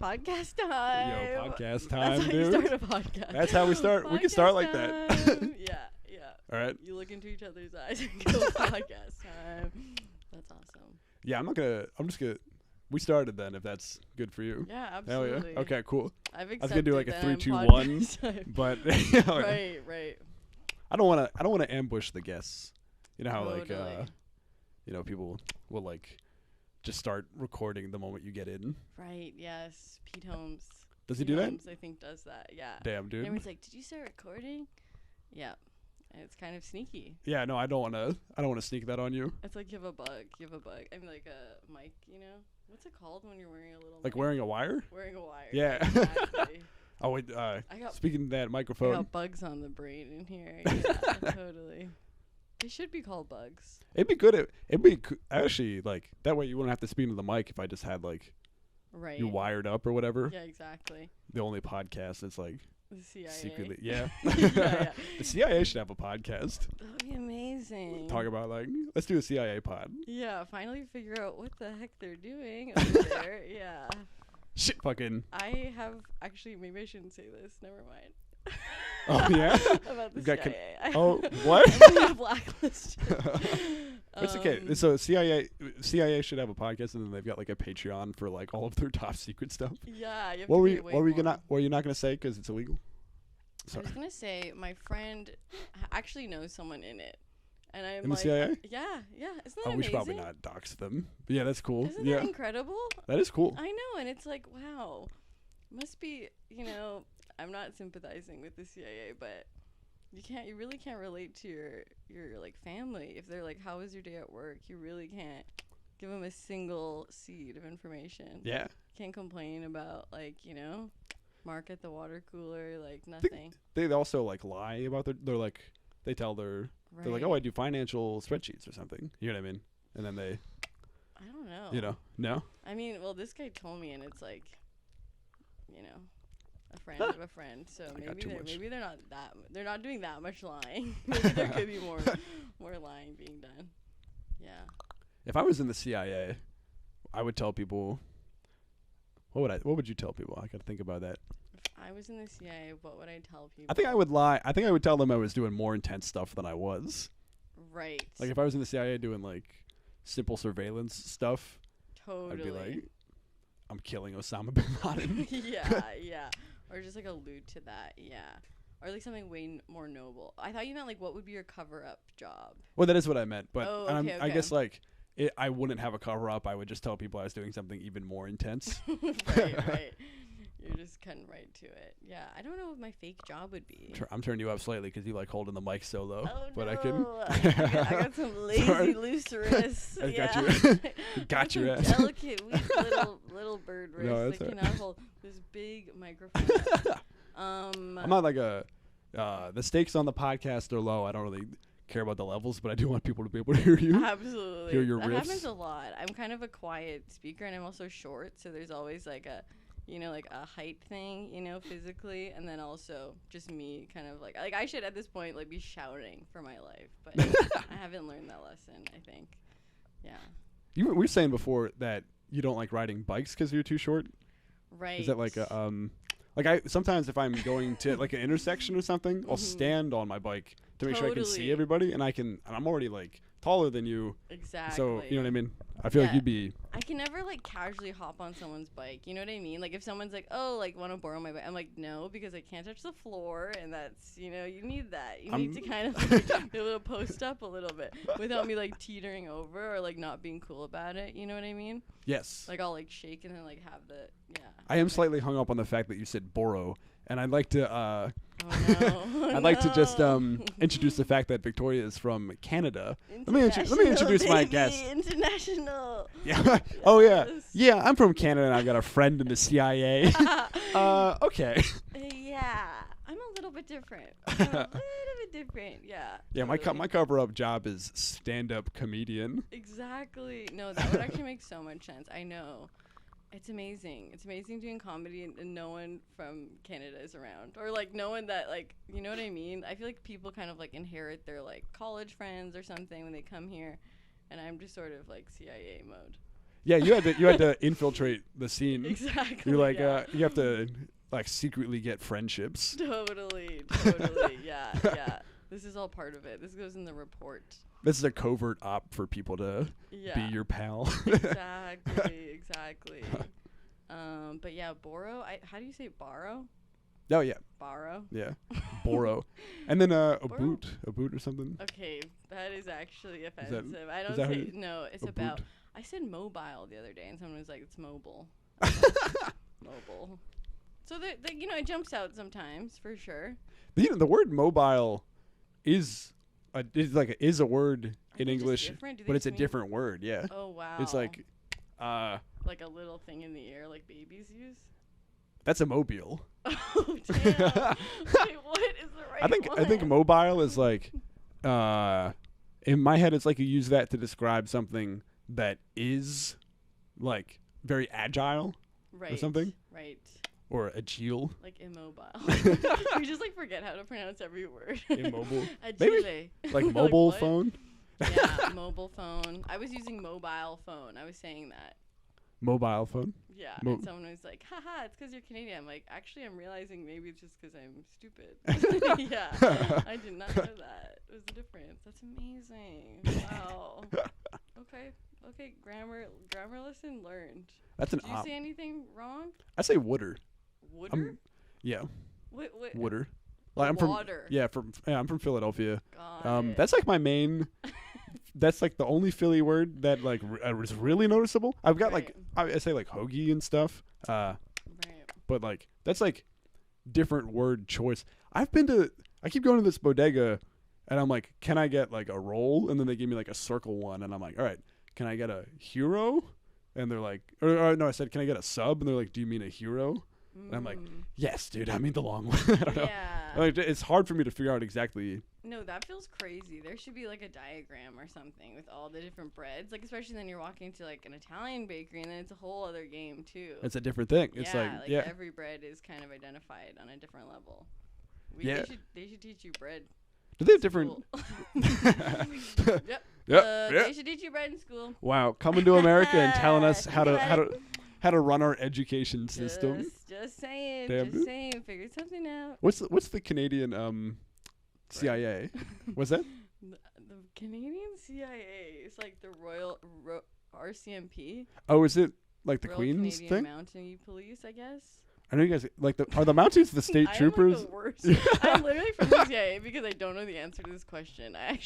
Podcast time. Yo, podcast That's time, how dude. you start a podcast. That's how we start. We can start like that. Time. Yeah. All right. You look into each other's eyes and go podcast time. That's awesome. Yeah, I'm just gonna. We started then, if that's good for you. Yeah, Hell absolutely. yeah. Okay, cool. I've I was accepted gonna do like a that 3, I'm 2, 1, podcast time. but Right. I don't wanna ambush the guests. You know how Totally. people will like just start recording the moment you get in. Right. Yes. Pete Holmes. Does he Pete do that? Holmes, I think does that. Yeah. Damn, dude. And everyone's like, "Did you start recording?" Yeah. And it's kind of sneaky. Yeah, no, I don't wanna sneak that on you. It's like you have a bug. I mean, like a mic. You know, what's it called when you're wearing a little? Like mic? wearing a wire? Wearing a wire. Yeah. Exactly. Oh wait, got- speaking of that I microphone. got bugs on the brain in here. Yeah, totally. They should be called bugs. It'd be good. It'd be actually like that way you wouldn't have to speak into the mic if I just had like Right. you wired up or whatever. Yeah, exactly. The only podcast that's like The CIA. secretly, yeah. Yeah. The CIA should have a podcast. That would be amazing. Talk about like let's do a CIA pod. Yeah, finally figure out what the heck they're doing over there. Yeah. Shit, fucking. I have actually, maybe I shouldn't say this. Never mind. Oh yeah. About the You've got CIA. Oh what? I'm gonna be blacklisted. It's okay. So CIA should have a podcast, and then they've got like a Patreon for like all of their top secret stuff. Yeah. You have What to were pay you? way What were you more. gonna? What are you not gonna say because it's illegal? I Sorry. was gonna say my friend actually knows someone in it, and I'm In the like, CIA? Yeah. Isn't that Oh, amazing? we should probably not dox them. But yeah, that's cool. Isn't yeah, that incredible? that is cool. I know, and it's like, wow, must be, I'm not sympathizing with the CIA, but you really can't relate to your like family if they're like, how was your day at work? You really can't give them a single seed of information. Yeah. Can't complain about like, Mark at the water cooler, like nothing. They also like lie about they're like they tell they're like, oh, I do financial spreadsheets or something. You know what I mean? And then they I don't know. No. I mean, well, this guy told me, and it's like, a friend of a friend. So maybe they're not doing that much lying. Maybe there could be more lying being done. Yeah. If I was in the CIA, I would tell people. What would you tell people? I gotta think about that. If I was in the CIA, what would I tell people? I think I would lie. I think I would tell them I was doing more intense stuff than I was. Right. Like if I was in the CIA doing like simple surveillance stuff, Totally. I'd be like, I'm killing Osama bin Laden. yeah. Or just like allude to that, yeah. Or like something way more noble. I thought you meant like what would be your cover-up job? Well, that is what I meant, but Oh, I okay. guess like I wouldn't have a cover up. I would just tell people I was doing something even more intense. Right. You're just cutting right to it. Yeah, I don't know what my fake job would be. I'm turning you up slightly because you like holding the mic so low. Oh, but no. I can. I got some lazy, Sorry. loose wrists. I got yeah. you. Got some your ass. delicate, weak little bird wrists No, that that's cannot hold this big microphone. I'm not like the stakes on the podcast are low. I don't really care about the levels, but I do want people to be able to hear you. Absolutely. Hear your that riffs. happens a lot. I'm kind of a quiet speaker, and I'm also short, so there's always like a height thing, physically, and then also just me kind of like I should at this point like be shouting for my life, but I haven't learned that lesson, I think. Yeah. You were saying before that you don't like riding bikes because you're too short. Right. Is that like a like I sometimes if I'm going to like an intersection or something, I'll stand on my bike to make sure I can see Totally. everybody, and I'm already like taller than you. Exactly. So you know what I mean? I feel like Yeah. you'd be. I can never like casually hop on someone's bike. You know what I mean? Like if someone's like, "Oh, like want to borrow my bike?" I'm like, "No, because I can't touch the floor, and that's you need that. You need to kind of like, be able to post up a little bit without me like teetering over or like not being cool about it. You know what I mean? Yes. Like I'll like shake and then like have the I am slightly hung up on the fact that you said borrow, and I'd like to Oh no. I'd like to just introduce the fact that Victoria is from Canada. Let me International, introduce my baby, guest. International. Yeah. Oh yeah. Yes. Yeah, I'm from Canada and I've got a friend in the CIA. Okay. Yeah, I'm a little bit different. Yeah. Yeah, my totally. my cover up job is stand-up comedian. Exactly. No, that would actually make so much sense. I know. It's amazing. It's amazing doing comedy and no one from Canada is around. Or like no one that like, you know what I mean? I feel like people kind of like inherit their like college friends or something when they come here. And I'm just sort of like CIA mode. Yeah, you had to infiltrate the scene. Exactly. You're like, you have to like secretly get friendships. Totally. Yeah. This is all part of it. This goes in the report. This is a covert op for people to be your pal. Exactly. But yeah, Boro. How do you say borrow? Oh yeah. Borrow. Yeah. Boro. And then a boot or something. Okay, that is actually offensive. I don't that say no. It's about. boot? I said mobile the other day, and someone was like, "It's mobile." Mobile. So it jumps out sometimes for sure. The word mobile is a word in English, but it's a different word. Yeah. Oh wow. It's like a little thing in the air like babies use. That's a mobile. Oh damn! Wait, what is the right one? I think mobile is like, in my head, it's like you use that to describe something that is like very agile, or something, right? Or agile. Like immobile. We just like forget how to pronounce every word. Immobile. Agile. Maybe like mobile phone. Yeah, mobile phone. I was using mobile phone. I was saying that. Mobile phone. Yeah, and someone was like, haha, it's because you're Canadian. I'm like, actually, I'm realizing maybe it's just because I'm stupid. Yeah, I did not know that. It was the difference. That's amazing. Wow. Okay, grammar lesson learned. That's Did you say anything wrong? I say wooder. Wooder? Yeah. What? Wooder. Like I'm water. I'm from Philadelphia. That's like my main. That's like the only Philly word that like is really noticeable. I've got like I say like hoagie and stuff. But like that's like different word choice. I keep going to this bodega, and I'm like, can I get like a roll? And then they give me like a circle one, and I'm like, all right, can I get a hero? And they're like, or no, I said, can I get a sub? And they're like, do you mean a hero? And I'm like, yes, dude, I mean the long one. I don't know. Like, it's hard for me to figure out exactly. No, that feels crazy. There should be like a diagram or something with all the different breads. Like, especially then you're walking to like an Italian bakery, and then it's a whole other game too. It's a different thing. It's every bread is kind of identified on a different level. They should teach you bread. Do they have different? Yep. They should teach you bread in school. Wow, coming to America and telling us how to run our education system. Just saying. Figure something out. What's the Canadian CIA? What's that? The Canadian CIA is like the Royal RCMP. Oh, is it like the Royal Queen's Canadian thing? Mounted Police, I guess. I know you guys like are the Mounties the state troopers? I'm like the worst. I'm literally from the CIA because I don't know the answer to this question. I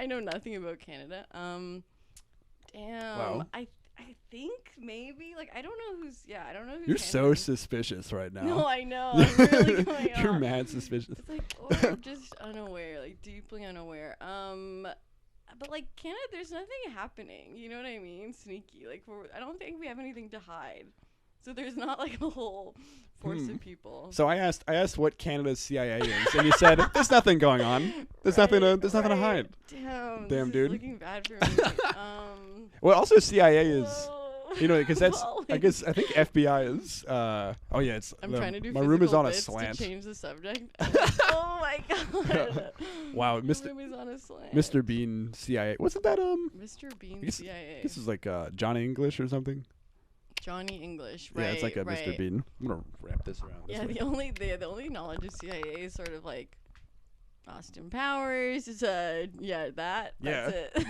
know nothing about Canada. Damn. Wow. I think maybe I don't know who's You're so suspicious right now. No, I know. I'm really going on. You're mad suspicious. It's like, or I'm just unaware, like deeply unaware. But like Canada, there's nothing happening. You know what I mean? Sneaky. Like I don't think we have anything to hide. So there's not like a whole force of people. So I asked what Canada's CIA is, and you said there's nothing going on. There's nothing to hide. Damn, dude. Is looking bad for me. Well, also CIA is, because that's I think FBI is. It's. I'm trying to do. My room is on a slant. To change the subject. Oh my god. Wow, Mr. room is on a slant. Mr. Bean CIA. Wasn't that Mr. Bean CIA? This is like Johnny English or something. Johnny English, right? Yeah, it's like a Mr. Bean. I'm gonna wrap this around. Yeah, the only knowledge of CIA is sort of like Austin Powers. It's That's it.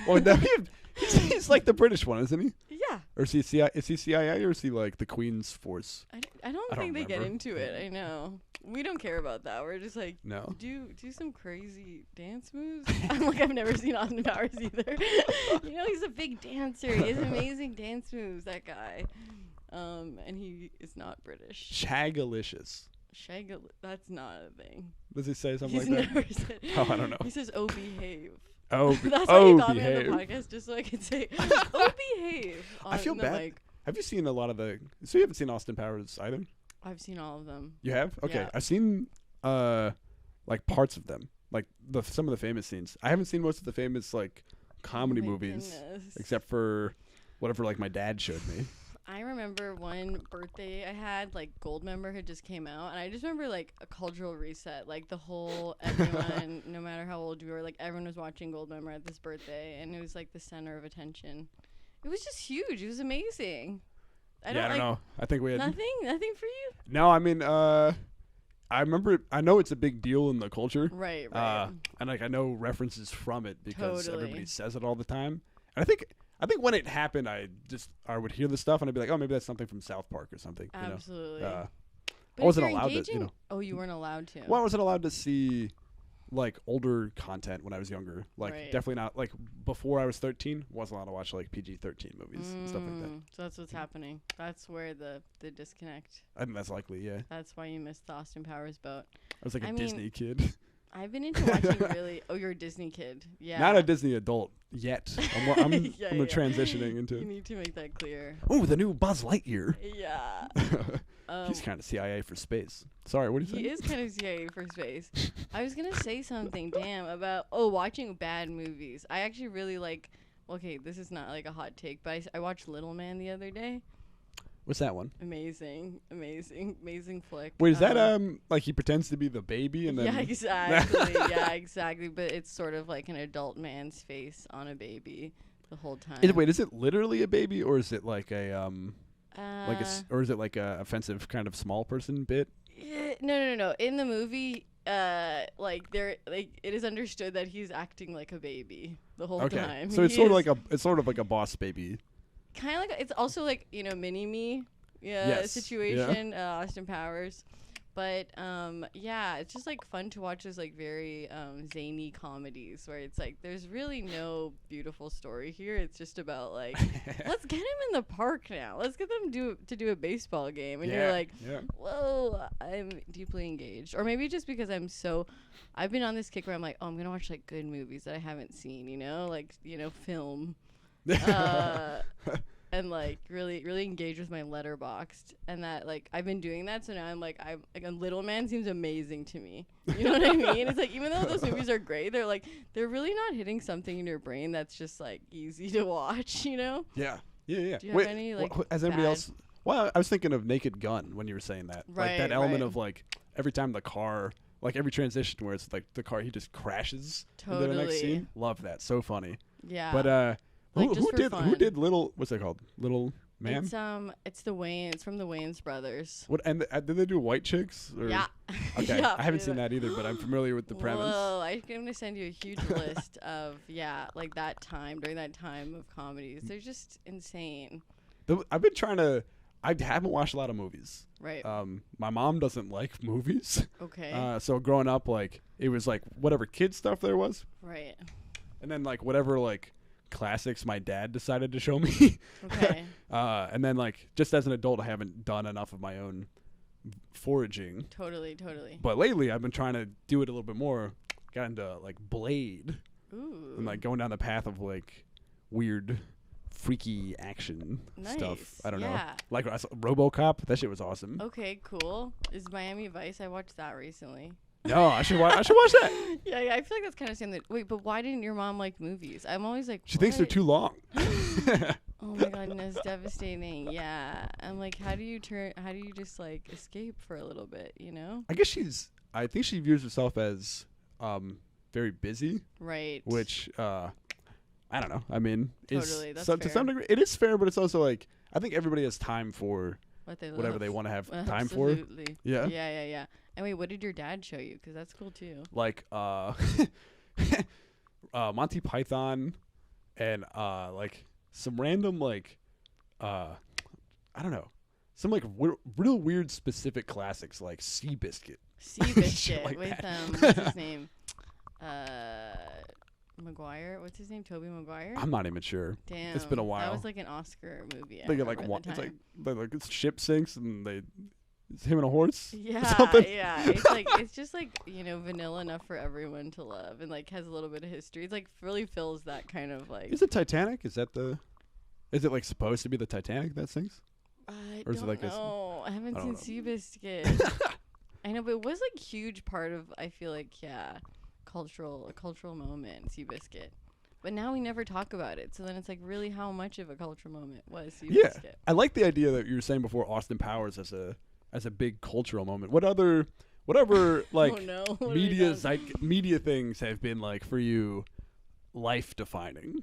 Well, no, he's like the British one, isn't he? Yeah. Or is he CIA or is he like the Queen's force? I don't think they get into it. I know. We don't care about that. We're just like, no. Do some crazy dance moves. I'm like, I've never seen Austin Powers either. He's a big dancer. He has amazing dance moves. That guy. And he is not British. Shagalicious. That's not a thing. Does he say something He's like that? Never said. Oh, I don't know. He says, "Oh, behave." Oh, that's why he got behave. me on the podcast, just so I could say, "Oh, behave." I feel bad. Have you seen a lot of the? So you haven't seen Austin Powers either? I've seen all of them. You have? Okay, yeah. I've seen like parts of them, like some of the famous scenes. I haven't seen most of the famous like comedy movies, except for whatever like my dad showed me. I remember one birthday I had, like Goldmember had just came out, and I just remember like a cultural reset, like the whole everyone, no matter how old you were, like everyone was watching Goldmember at this birthday, and it was like the center of attention. It was just huge. It was amazing. I don't know. I think we had nothing for you. No, I mean, I remember. I know it's a big deal in the culture, right? And like I know references from it because Totally. everybody says it all the time. And I think when it happened, I would hear the stuff and I'd be like, oh, maybe that's something from South Park or something. Absolutely. I wasn't allowed to. Oh, you weren't allowed to. Well, I wasn't allowed to see like older content when I was younger. Like definitely not like before I was 13. Wasn't allowed to watch like PG-13 movies and stuff like that. So that's what's happening. That's where the disconnect. I think that's likely. Yeah. That's why you missed the Austin Powers boat. I was like a Disney kid. I've been into watching really. Oh, you're a Disney kid. Yeah. Not a Disney adult yet. I'm transitioning into. You need to make that clear. Oh, the new Buzz Lightyear. Yeah. He's kind of CIA for space. Sorry, what do you think? He is kind of CIA for space. I was gonna say something, about watching bad movies. I actually really like. Okay, this is not like a hot take, but I watched Little Man the other day. What's that one? Amazing flick. Wait, is that like he pretends to be the baby and then? Yeah, exactly. Exactly. But it's sort of like an adult man's face on a baby the whole time. Is it literally a baby or is it like a or is it like a offensive kind of small person bit? No. In the movie, it is understood that he's acting like a baby the whole time. So it's sort of like a boss baby. Kind of like it's also like Mini-Me situation, Austin Powers, but it's just like fun to watch those like very zany comedies where it's like there's really no beautiful story here. It's just about like let's get him in the park now. Let's get them to do a baseball game, and you're like, whoa, I'm deeply engaged. Or maybe just because I've been on this kick where I'm like, oh, I'm gonna watch like good movies that I haven't seen, film. And like really engage with my Letterboxd, and that like I've been doing that, so now I'm like a Little Man seems amazing to me. You know what I mean? It's like even though those movies are great, they're really not hitting something in your brain that's just like easy to watch. Yeah. Do you have any like? Has anybody else? Well, I was thinking of Naked Gun when you were saying that. Like that element of like every time the car, like every transition where it's like the car, he just crashes into the next scene. Love that. So funny. Yeah. But who did Little? What's that called? Little Man. It's the Wayans. It's from the Wayans brothers. What and did they do White Chicks? Or? Yeah. Okay. Yeah, I haven't seen that either, but I'm familiar with the premise. Whoa! I'm gonna send you a huge list of like that time during that time of comedies. They're just insane. I've been trying to. I haven't watched a lot of movies. Right. My mom doesn't like movies. Okay. So growing up, like it was like whatever kid stuff there was. Right. And then like whatever like classics my dad decided to show me. Okay. And then like just as an adult, I haven't done enough of my own foraging. Totally. But lately, I've been trying to do it a little bit more. Got into like Blade. Ooh. And like going down the path of like weird, freaky action stuff. I don't know. Like RoboCop. That shit was awesome. Okay, cool. Is Miami Vice? I watched that recently. No, I should watch that. Yeah, I feel like that's kind of same. Wait, but why didn't your mom like movies? I'm always like, she thinks they're too long. Oh my god, that's devastating. Yeah, I'm like, how do you just like escape for a little bit? I think she views herself as very busy. Right. Which I don't know. I mean, totally. That's fair. To some degree, it is fair, but it's also like I think everybody has time for whatever they want to have time for. Absolutely. Yeah. Yeah. And wait, what did your dad show you? Because that's cool too. Like Monty Python and like some random like I don't know, some like real weird specific classics like Seabiscuit. Seabiscuit like with what's his name? Maguire. What's his name? Toby Maguire. I'm not even sure. Damn, it's been a while. That was like an Oscar movie. It's like ship sinks and it's him and a horse. Yeah, something. Yeah. It's just like vanilla enough for everyone to love, and like has a little bit of history. It's like really fills that kind of like. Is it Titanic? Is it like supposed to be the Titanic that sinks? I don't know. I haven't seen Seabiscuit. I know, but it was like huge part of. I feel like a cultural moment. Seabiscuit. But now we never talk about it. So then it's like really how much of a cultural moment was Seabiscuit. Yeah. I like the idea that you were saying before Austin Powers as a big cultural moment. Whatever like media things have been like for you life defining.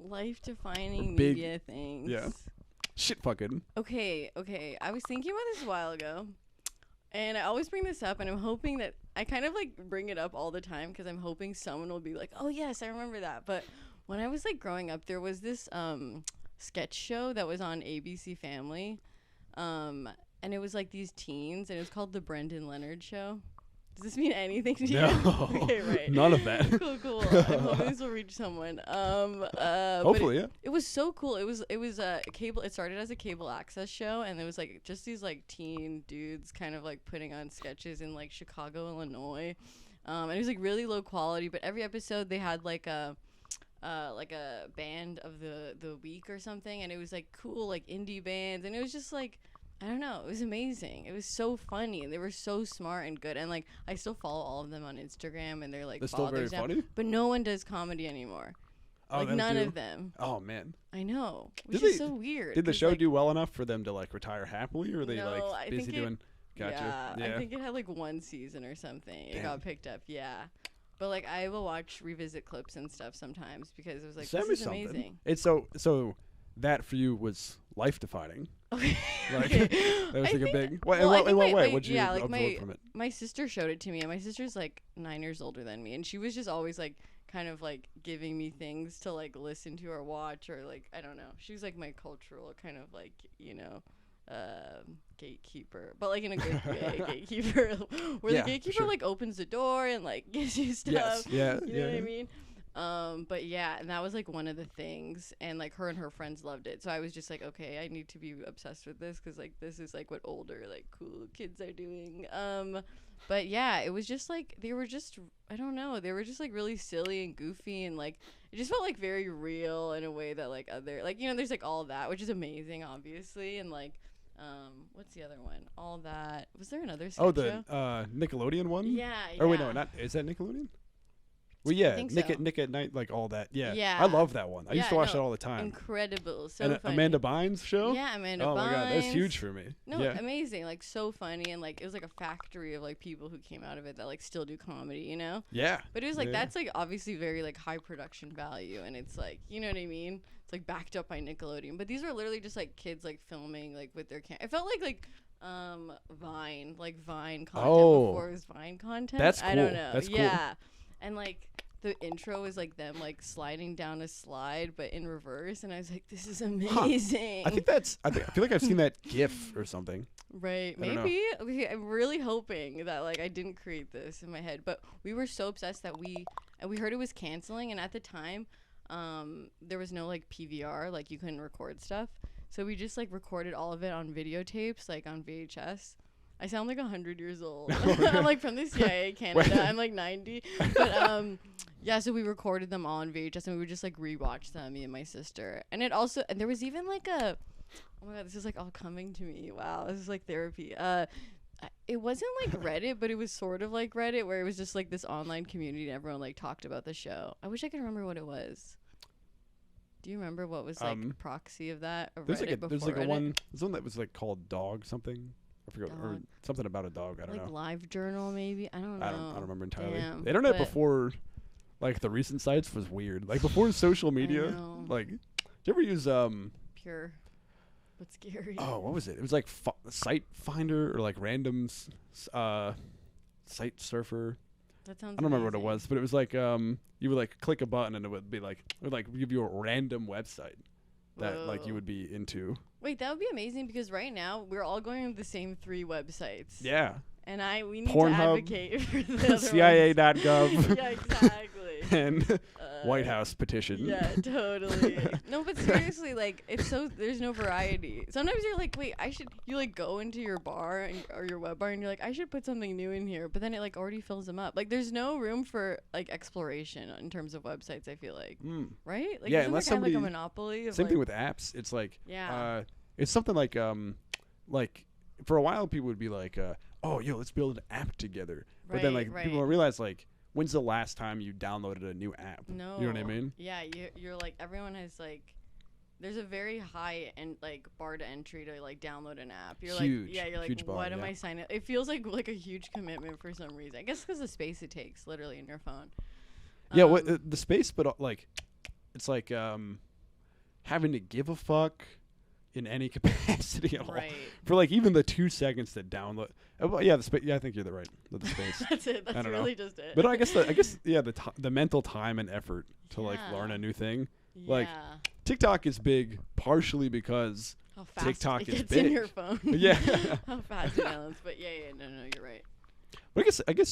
Life-defining Big- media things. yeah. Shit fucking. Okay. I was thinking about this a while ago, and I always bring this up, and I'm hoping that I kind of like bring it up all the time because I'm hoping someone will be like, "Oh yes, I remember that." But when I was like growing up, there was this sketch show that was on ABC Family, and it was like these teens, and it was called The Brendan Leonard Show. Does this mean anything to you? No. Okay, right. None of that. Cool. I'm hoping this will reach someone. Hopefully, yeah. It was so cool. It was a cable. It started as a cable access show, and it was like just these like teen dudes kind of like putting on sketches in like Chicago, Illinois. And it was like really low quality, but every episode they had like a band of the week or something, and it was like cool like indie bands, and it was just like, I don't know, it was amazing. It was so funny, and they were so smart and good, and like I still follow all of them on Instagram, and they're like They're still very funny. but no one does comedy anymore. Oh, like none of them. Oh man. I know, which Did is so weird. Did the 'cause, show like, do well enough for them to like retire happily, or are they No, I like busy think it- doing? Gotcha. Yeah, I think it had like one season or something. It Damn. got picked up. Yeah. But like I will watch revisit clips and stuff sometimes because it was like, Send this me is something. amazing. It's so that for you was life defining. Okay. Like Okay. that was I like a think- big. well, I In think what my- way? my- What'd you yeah, like absorb from it? My sister showed it to me, and my sister's like 9 years older than me, and she was just always like kind of like giving me things to like listen to or watch, or like I don't know. She was like my cultural kind of like, you know, gatekeeper, but like in a good way, gatekeeper, where Yeah, the gatekeeper sure. like opens the door and like gives you stuff. Yes. Yeah. You know yeah. what I mean? But yeah, and that was like one of the things, and like her and her friends loved it. So I was just like, okay, I need to be obsessed with this because like this is like what older like cool kids are doing. But yeah, it was just like they were just, I don't know, they were just like really silly and goofy, and like it just felt like very real in a way that like other, like, you know, there's like all that, which is amazing obviously, and like what's the other one? All that, was there another sketch Oh, the show? Nickelodeon one. Yeah. Or wait, no, not is that Nickelodeon? Well, yeah, think Nick so. at Night, like all that. Yeah, Yeah. I love that one. I used to Yeah, watch no, that all the time. Incredible, so And funny. Amanda Bynes show. Yeah, Amanda Oh Bynes. my god, that's huge for me. No, yeah. amazing, like so funny, and like it was like a factory of like people who came out of it that like still do comedy, you know. Yeah. But it was like Yeah. that's like obviously very like high production value, and it's like, you know what I mean. It's like backed up by Nickelodeon, but these were literally just like kids like filming like with their it felt like Vine content before it was Vine content. That's I don't cool. know. That's cool. Yeah, and like the intro is like them like sliding down a slide, but in reverse, and I was like, this is amazing. I think that's. I feel like I've seen that GIF or something. Right, I don't know. maybe. Okay, I'm really hoping that like I didn't create this in my head, but we were so obsessed that we heard it was canceling, and at the time, there was no like PVR, like you couldn't record stuff, so we just like recorded all of it on videotapes, like on VHS. I sound like 100 years old. I'm like from the CIA, Canada. I'm like 90, but yeah. So we recorded them all on VHS, and we would just like rewatch them, me and my sister, and there was even like a. Oh my god, this is like all coming to me. Wow, this is like therapy. It wasn't like Reddit, but it was sort of like Reddit, where it was just like this online community and everyone like talked about the show. I wish I could remember what it was. Do you remember what was like proxy of that? Or There's Reddit like before there's like Reddit? there's one that was like called Dog something. I forgot, or Dog. something about a dog. I don't like know. Live Journal maybe. I don't know. I don't remember entirely. Damn, The internet but- before, like the recent sites was weird. Like before social media, know. like, did you ever use Pure, but scary. Oh, what was it? It was like Site Finder or like random Site Surfer. That sounds. I don't remember what it amazing. was, but it was like you would like click a button and it would be like give you a random website that like you Whoa. would be into. Wait, that would be amazing because right now we're all going to the same 3 websites. Yeah. And we need Pornhub, to advocate for the other ones. CIA.gov. Yeah, exactly. And White House petition. Yeah, totally. No, but seriously, like it's so there's no variety. Sometimes you're like, wait, you like go into your bar or your web bar and you're like, I should put something new in here, but then it like already fills them up. Like there's no room for like exploration in terms of websites. I feel like, right? Like, Yeah, isn't unless there kind of like a somebody- monopoly. Of Same like, thing with apps. It's like Yeah. it's something like for a while people would be like oh yo, let's build an app together. But then like Right, people right. realize like when's the last time you downloaded a new app? No. You know what I mean? Yeah, you're like everyone has like. There's a very high and like bar to entry to like download an app. You're Huge, like, yeah, you're like, huge bar, what am yeah. I signing? It feels like a huge commitment for some reason. I guess because the space it takes, literally in your phone. Yeah, what the space, but like, it's like having to give a fuck in any capacity at all. Right. For like even the 2 seconds to download. Yeah, I think you're right. With the space. That's it. That's really just it. But I guess the mental time and effort to like learn a new thing. Yeah. Like TikTok is big partially because how fast TikTok it is gets big in your phone. Yeah. How fast it downloads. But yeah, no, you're right. But I guess I guess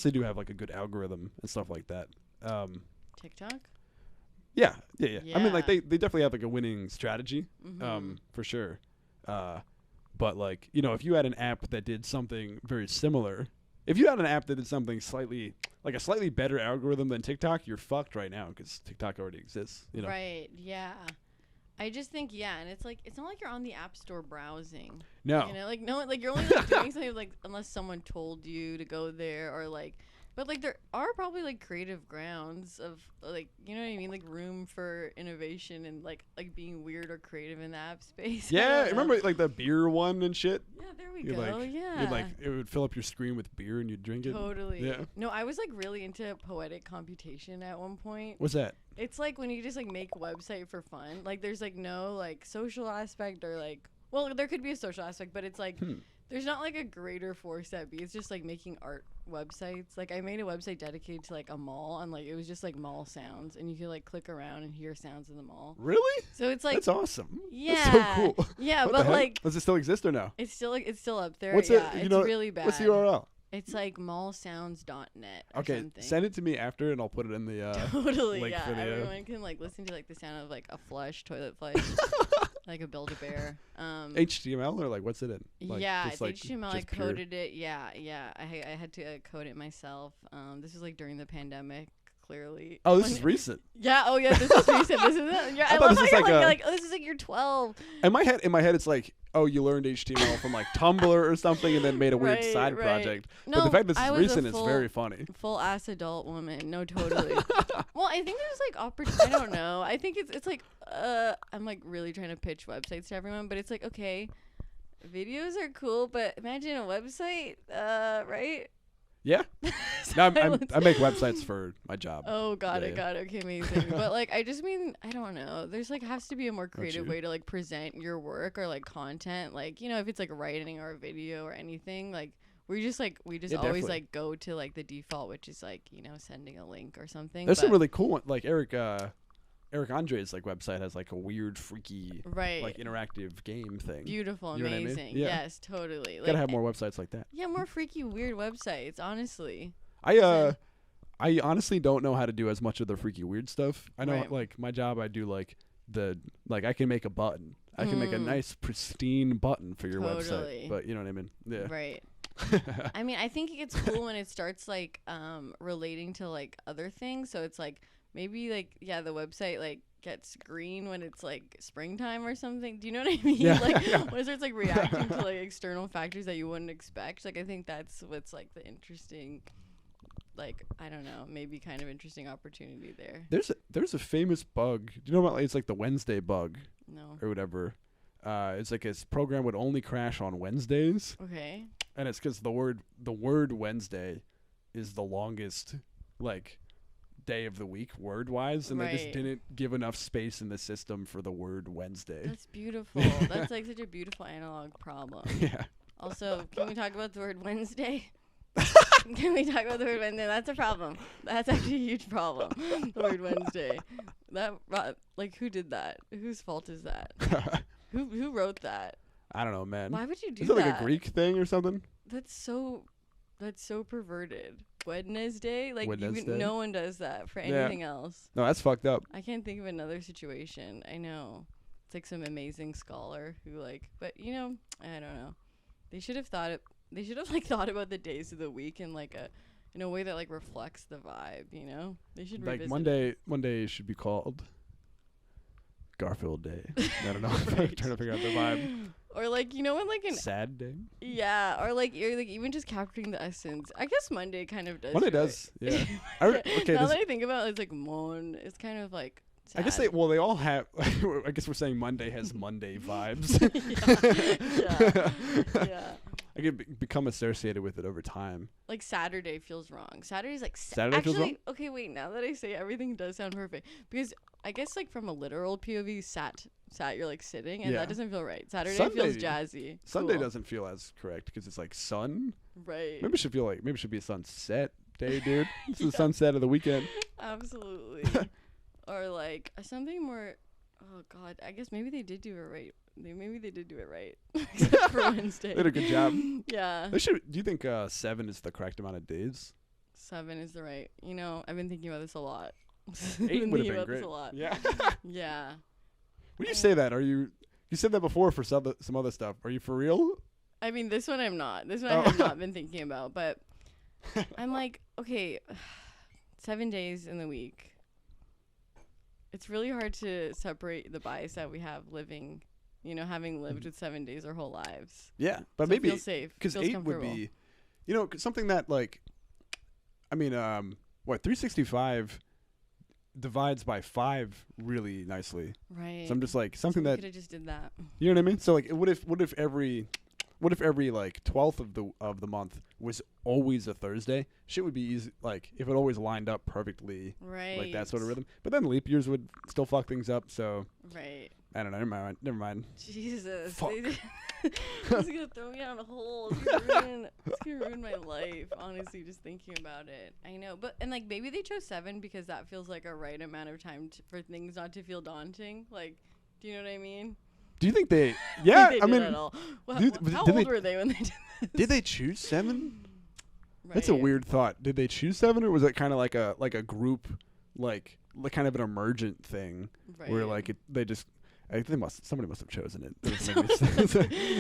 they do have like a good algorithm and stuff like that. TikTok? Yeah. I mean, like they definitely have like a winning strategy, for sure. But like, you know, if you had an app that did something very similar, if you had an app that did something slightly better algorithm than TikTok, you're fucked right now because TikTok already exists. You know? Right. Yeah. I just think and it's like it's not like you're on the App Store browsing. No. You know, like no, like you're only like doing something like unless someone told you to go there or like. But like there are probably like creative grounds of like, you know what I mean, like room for innovation and like being weird or creative in the app space. Yeah, remember like the beer one and shit. Yeah, there we go. You'd like it would fill up your screen with beer and you'd drink it. Totally. Yeah. No, I was like really into poetic computation at one point. What's that? It's like when you just like make website for fun. Like there's like no like social aspect or like, well, there could be a social aspect, but it's like there's not like a greater force that be. It's just like making art websites. Like I made a website dedicated to like a mall and like it was just like mall sounds and you could like click around and hear sounds in the mall. Really? So it's like that's awesome. Yeah. That's so cool. Yeah, but like does it still exist or no? It's still up there. What's yeah, it? It's really bad. What's the URL? It's like mallsounds.net. Okay, something. send it to me after and I'll put it in the totally. link Yeah, for the, everyone can like listen to like the sound of like a flush, toilet flush. Like a Build-A-Bear. HTML or like what's it in? Like, yeah, it's like HTML. I coded it. Yeah. I had to code it myself. This was like during the pandemic. Clearly. Oh, this is recent. Yeah. Oh, yeah. This is recent. This is it. Yeah, I love how you're like, oh, this is like you're 12. In my head, it's like, oh, you learned HTML from like Tumblr or something, and then made a weird side project. No, but the fact that this is recent is very funny. Full ass adult woman. No, totally. Well, I think there's like opportunity. I don't know. I think it's like I'm like really trying to pitch websites to everyone, but it's like okay, videos are cool, but imagine a website, right? Yeah. No, I make websites for my job. Oh, got it. Okay, amazing. But like, I just mean, I don't know. There's like has to be a more creative way to like present your work or like content. Like, you know, if it's like writing or a video or anything, like we just always definitely. like go to like the default, which is like, you know, sending a link or something. There's some really cool one. Like Eric Andre's like website has like a weird, freaky, like interactive game thing. Beautiful, you know amazing. What I mean? Yeah. Yes, totally. Gotta have more websites like that. Yeah, more freaky, weird websites. Honestly, I honestly don't know how to do as much of the freaky, weird stuff. I know, like my job, I do like I can make a button. I can make a nice, pristine button for your website. But you know what I mean? Yeah. Right. I mean, I think it gets cool when it starts like relating to like other things. So it's like. Maybe like the website like gets green when it's like springtime or something. Do you know what I mean? Yeah. Like when it starts like reacting to like external factors that you wouldn't expect. Like I think that's what's like the interesting, like I don't know, maybe kind of interesting opportunity there. There's a famous bug. Do you know about it's like the Wednesday bug? No. Or whatever. It's like its program would only crash on Wednesdays. Okay. And it's because the word Wednesday is the longest like day of the week word wise, and they just didn't give enough space in the system for the word Wednesday. That's beautiful. That's like such a beautiful analog problem. Yeah. Also, can we talk about the word Wednesday? Can we talk about the word Wednesday? That's a problem. That's actually a huge problem. The word Wednesday. That like who did that? Whose fault is that? Who wrote that? I don't know, man. Why would you do that? Is it that? like a Greek thing or something? That's so perverted. Wednesday? Like Wednesday? No one does that for anything else. No, that's fucked up. I can't think of another situation. I know. It's like some amazing scholar who like, but you know, I don't know. They should have thought about the days of the week in like in a way that like reflects the vibe, you know? They should like revisit Monday should be called Garfield Day. I don't know. I'm trying to figure out the vibe. Or like, you know, when like an sad day. Yeah, or like you're like even just capturing the essence. I guess Monday kind of does. Monday does, yeah. Okay. Now that I think about it, it's like it's kind of like. Sad. I guess they all have. I guess we're saying Monday has Monday vibes. Yeah. I could become associated with it over time. Like Saturday feels wrong. Saturday's like Saturday feels wrong? Okay, wait. Now that I say it, everything does sound perfect because I guess like from a literal POV, sat you're like sitting, and that doesn't feel right. Saturday feels jazzy. Sunday doesn't feel as correct because it's like sun. Right. Maybe it should be a sunset day, dude. It's the sunset of the weekend. Absolutely. Or like something more. Oh God, I guess maybe they did do it right. Maybe they did do it right. Except for Wednesday. They did a good job. Yeah. Do you think 7 is the correct amount of days? 7 is the right. You know, I've been thinking about this a lot. 8 would have been great. This a lot. Yeah. Yeah. When you say that, you said that before for some other stuff. Are you for real? I mean, this one I'm not. This one I have not been thinking about, but I'm like, okay, 7 days in the week. It's really hard to separate the bias that we have living, having lived with 7 days our whole lives. Yeah, but so maybe feel safe because 8 would be, something that like, I mean, 365 divides by 5 really nicely. Right. So I'm just like something that could have just did that. You know what I mean? So like, what if every like 12th of the month was always a Thursday? Shit would be easy. Like if it always lined up perfectly, right? Like that sort of rhythm. But then leap years would still fuck things up. So right. I don't know. Never mind. Jesus. Fuck. It's gonna throw me down a hole. It's gonna ruin my life. Honestly, just thinking about it. I know, but like maybe they chose 7 because that feels like a right amount of time for things not to feel daunting. Like, do you know what I mean? Do you think they? Yeah, I mean, how old were they when they did this? Did they choose 7? Right. That's a weird thought. Did they choose 7, or was it kind of like a group, like kind of an emergent thing, where like they just. Somebody must have chosen it.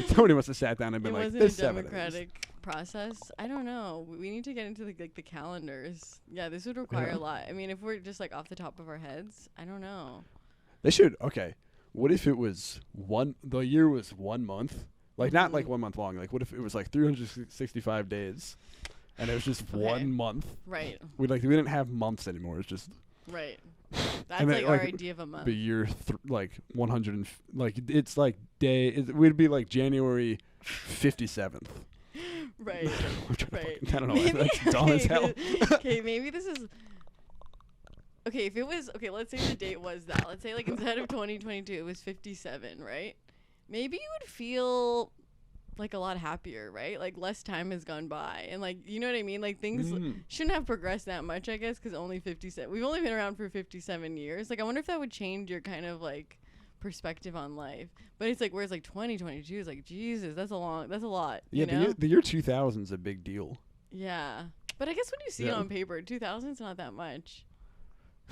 Somebody must have sat down and been like, "This 7 is." It wasn't a democratic process. I don't know. We need to get into the calendars. Yeah, this would require a lot. I mean, if we're just like off the top of our heads, I don't know. They should. Okay. What if it was the year was 1 month? Like not like 1 month long. Like what if it was like 365 days, and it was just 1 month? Right. We didn't have months anymore. It's just. Right. That's like our idea of a month. The year, 100 it's like we'd be like January 57th. Right. Right. I don't know. That's dumb as hell. Okay, maybe this is. Okay, if it was let's say the date was that. Let's say like instead of 2022, it was 57, right? Maybe you would feel like a lot happier, right? Like less time has gone by, and like you know what I mean. Like things shouldn't have progressed that much, I guess, because only 57. We've only been around for 57 years. Like I wonder if that would change your kind of like perspective on life. But it's like whereas like 2022 is like Jesus, that's a lot. Yeah, you know? the year 2000 is a big deal. Yeah, but I guess when you see it on paper, 2000 is not that much.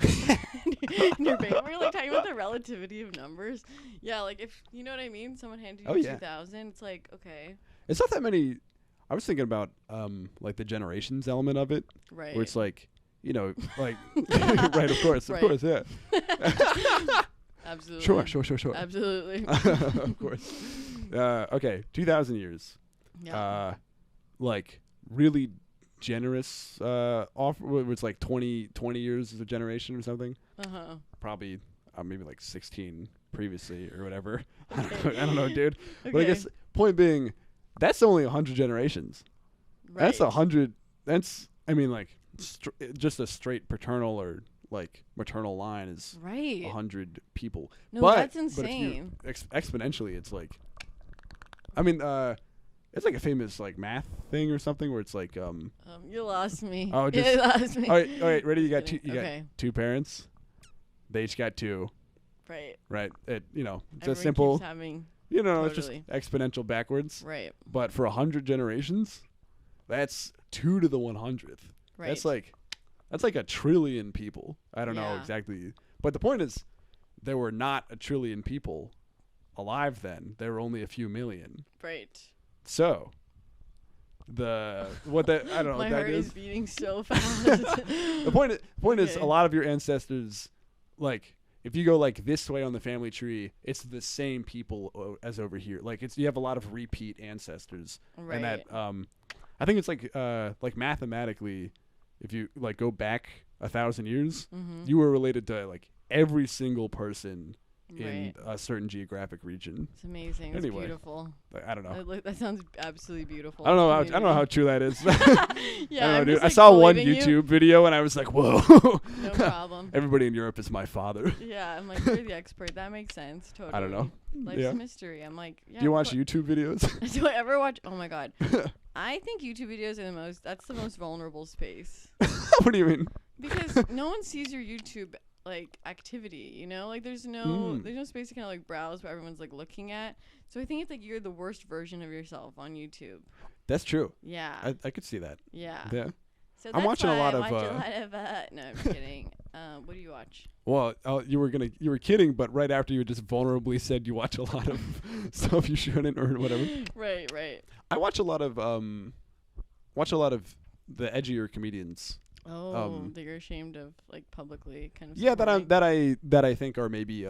In your paper, we're like talking about the relativity of numbers. Yeah, like if you know what I mean, someone handed you 2000, it's like okay. It's not that many. I was thinking about like the generations element of it, right? Where it's like like right, of course, yeah. Absolutely. Sure. Absolutely. Of course. Okay, 2,000 years. Yeah. Like really generous offer. Where it's like 20 years as a generation or something. Probably maybe like 16 previously or whatever. Okay. I don't know, dude. Okay. But I guess point being, that's only 100 generations. Right. That's 100. That's I mean like just a straight paternal or like maternal line is 100 people. No, that's insane. But if exponentially, it's like, I mean, it's like a famous like math thing or something where it's like you lost me. Oh, you lost me. All right, ready? You got two. You got okay. 2 parents. They each got 2. Right. It's Everyone a simple. Keeps having It's just exponential backwards. Right. But for 100 generations, that's 2 to the 100th. Right. That's like a trillion people. I don't know exactly, but the point is, there were not a trillion people alive then. There were only a few million. Right. So, I don't know. My what heart that is beating so fast. The point is, a lot of your ancestors, like if you go like this way on the family tree, it's the same people as over here. Like you have a lot of repeat ancestors, right. And that I think it's like mathematically, if you like go back 1,000 years, you were related to like every single person in a certain geographic region. It's amazing. Anyway, it's beautiful. I don't know. That sounds absolutely beautiful. I don't know how true that is. Yeah, I don't know, dude. just, I saw one believing YouTube video and I was like, whoa. No problem. Everybody in Europe is my father. Yeah, I'm like, you're the expert. That makes sense. Totally. I don't know. Life's a mystery. I'm like, yeah. Do you watch YouTube videos? Do I ever watch? Oh my god. I think YouTube videos are that's the most vulnerable space. What do you mean? Because no one sees your YouTube like activity, you know? Like there's no space to kind of like browse where everyone's like looking at. So I think it's like you're the worst version of yourself on YouTube. That's true. Yeah. I could see that. Yeah. Yeah. So I'm watching a lot of no, I'm just kidding. What do you watch? Well, you were kidding, but right after you just vulnerably said you watch a lot of stuff you shouldn't or whatever. Right. I watch a lot of the edgier comedians. Oh, that you're ashamed of, like publicly, kind of. Yeah, that I think are maybe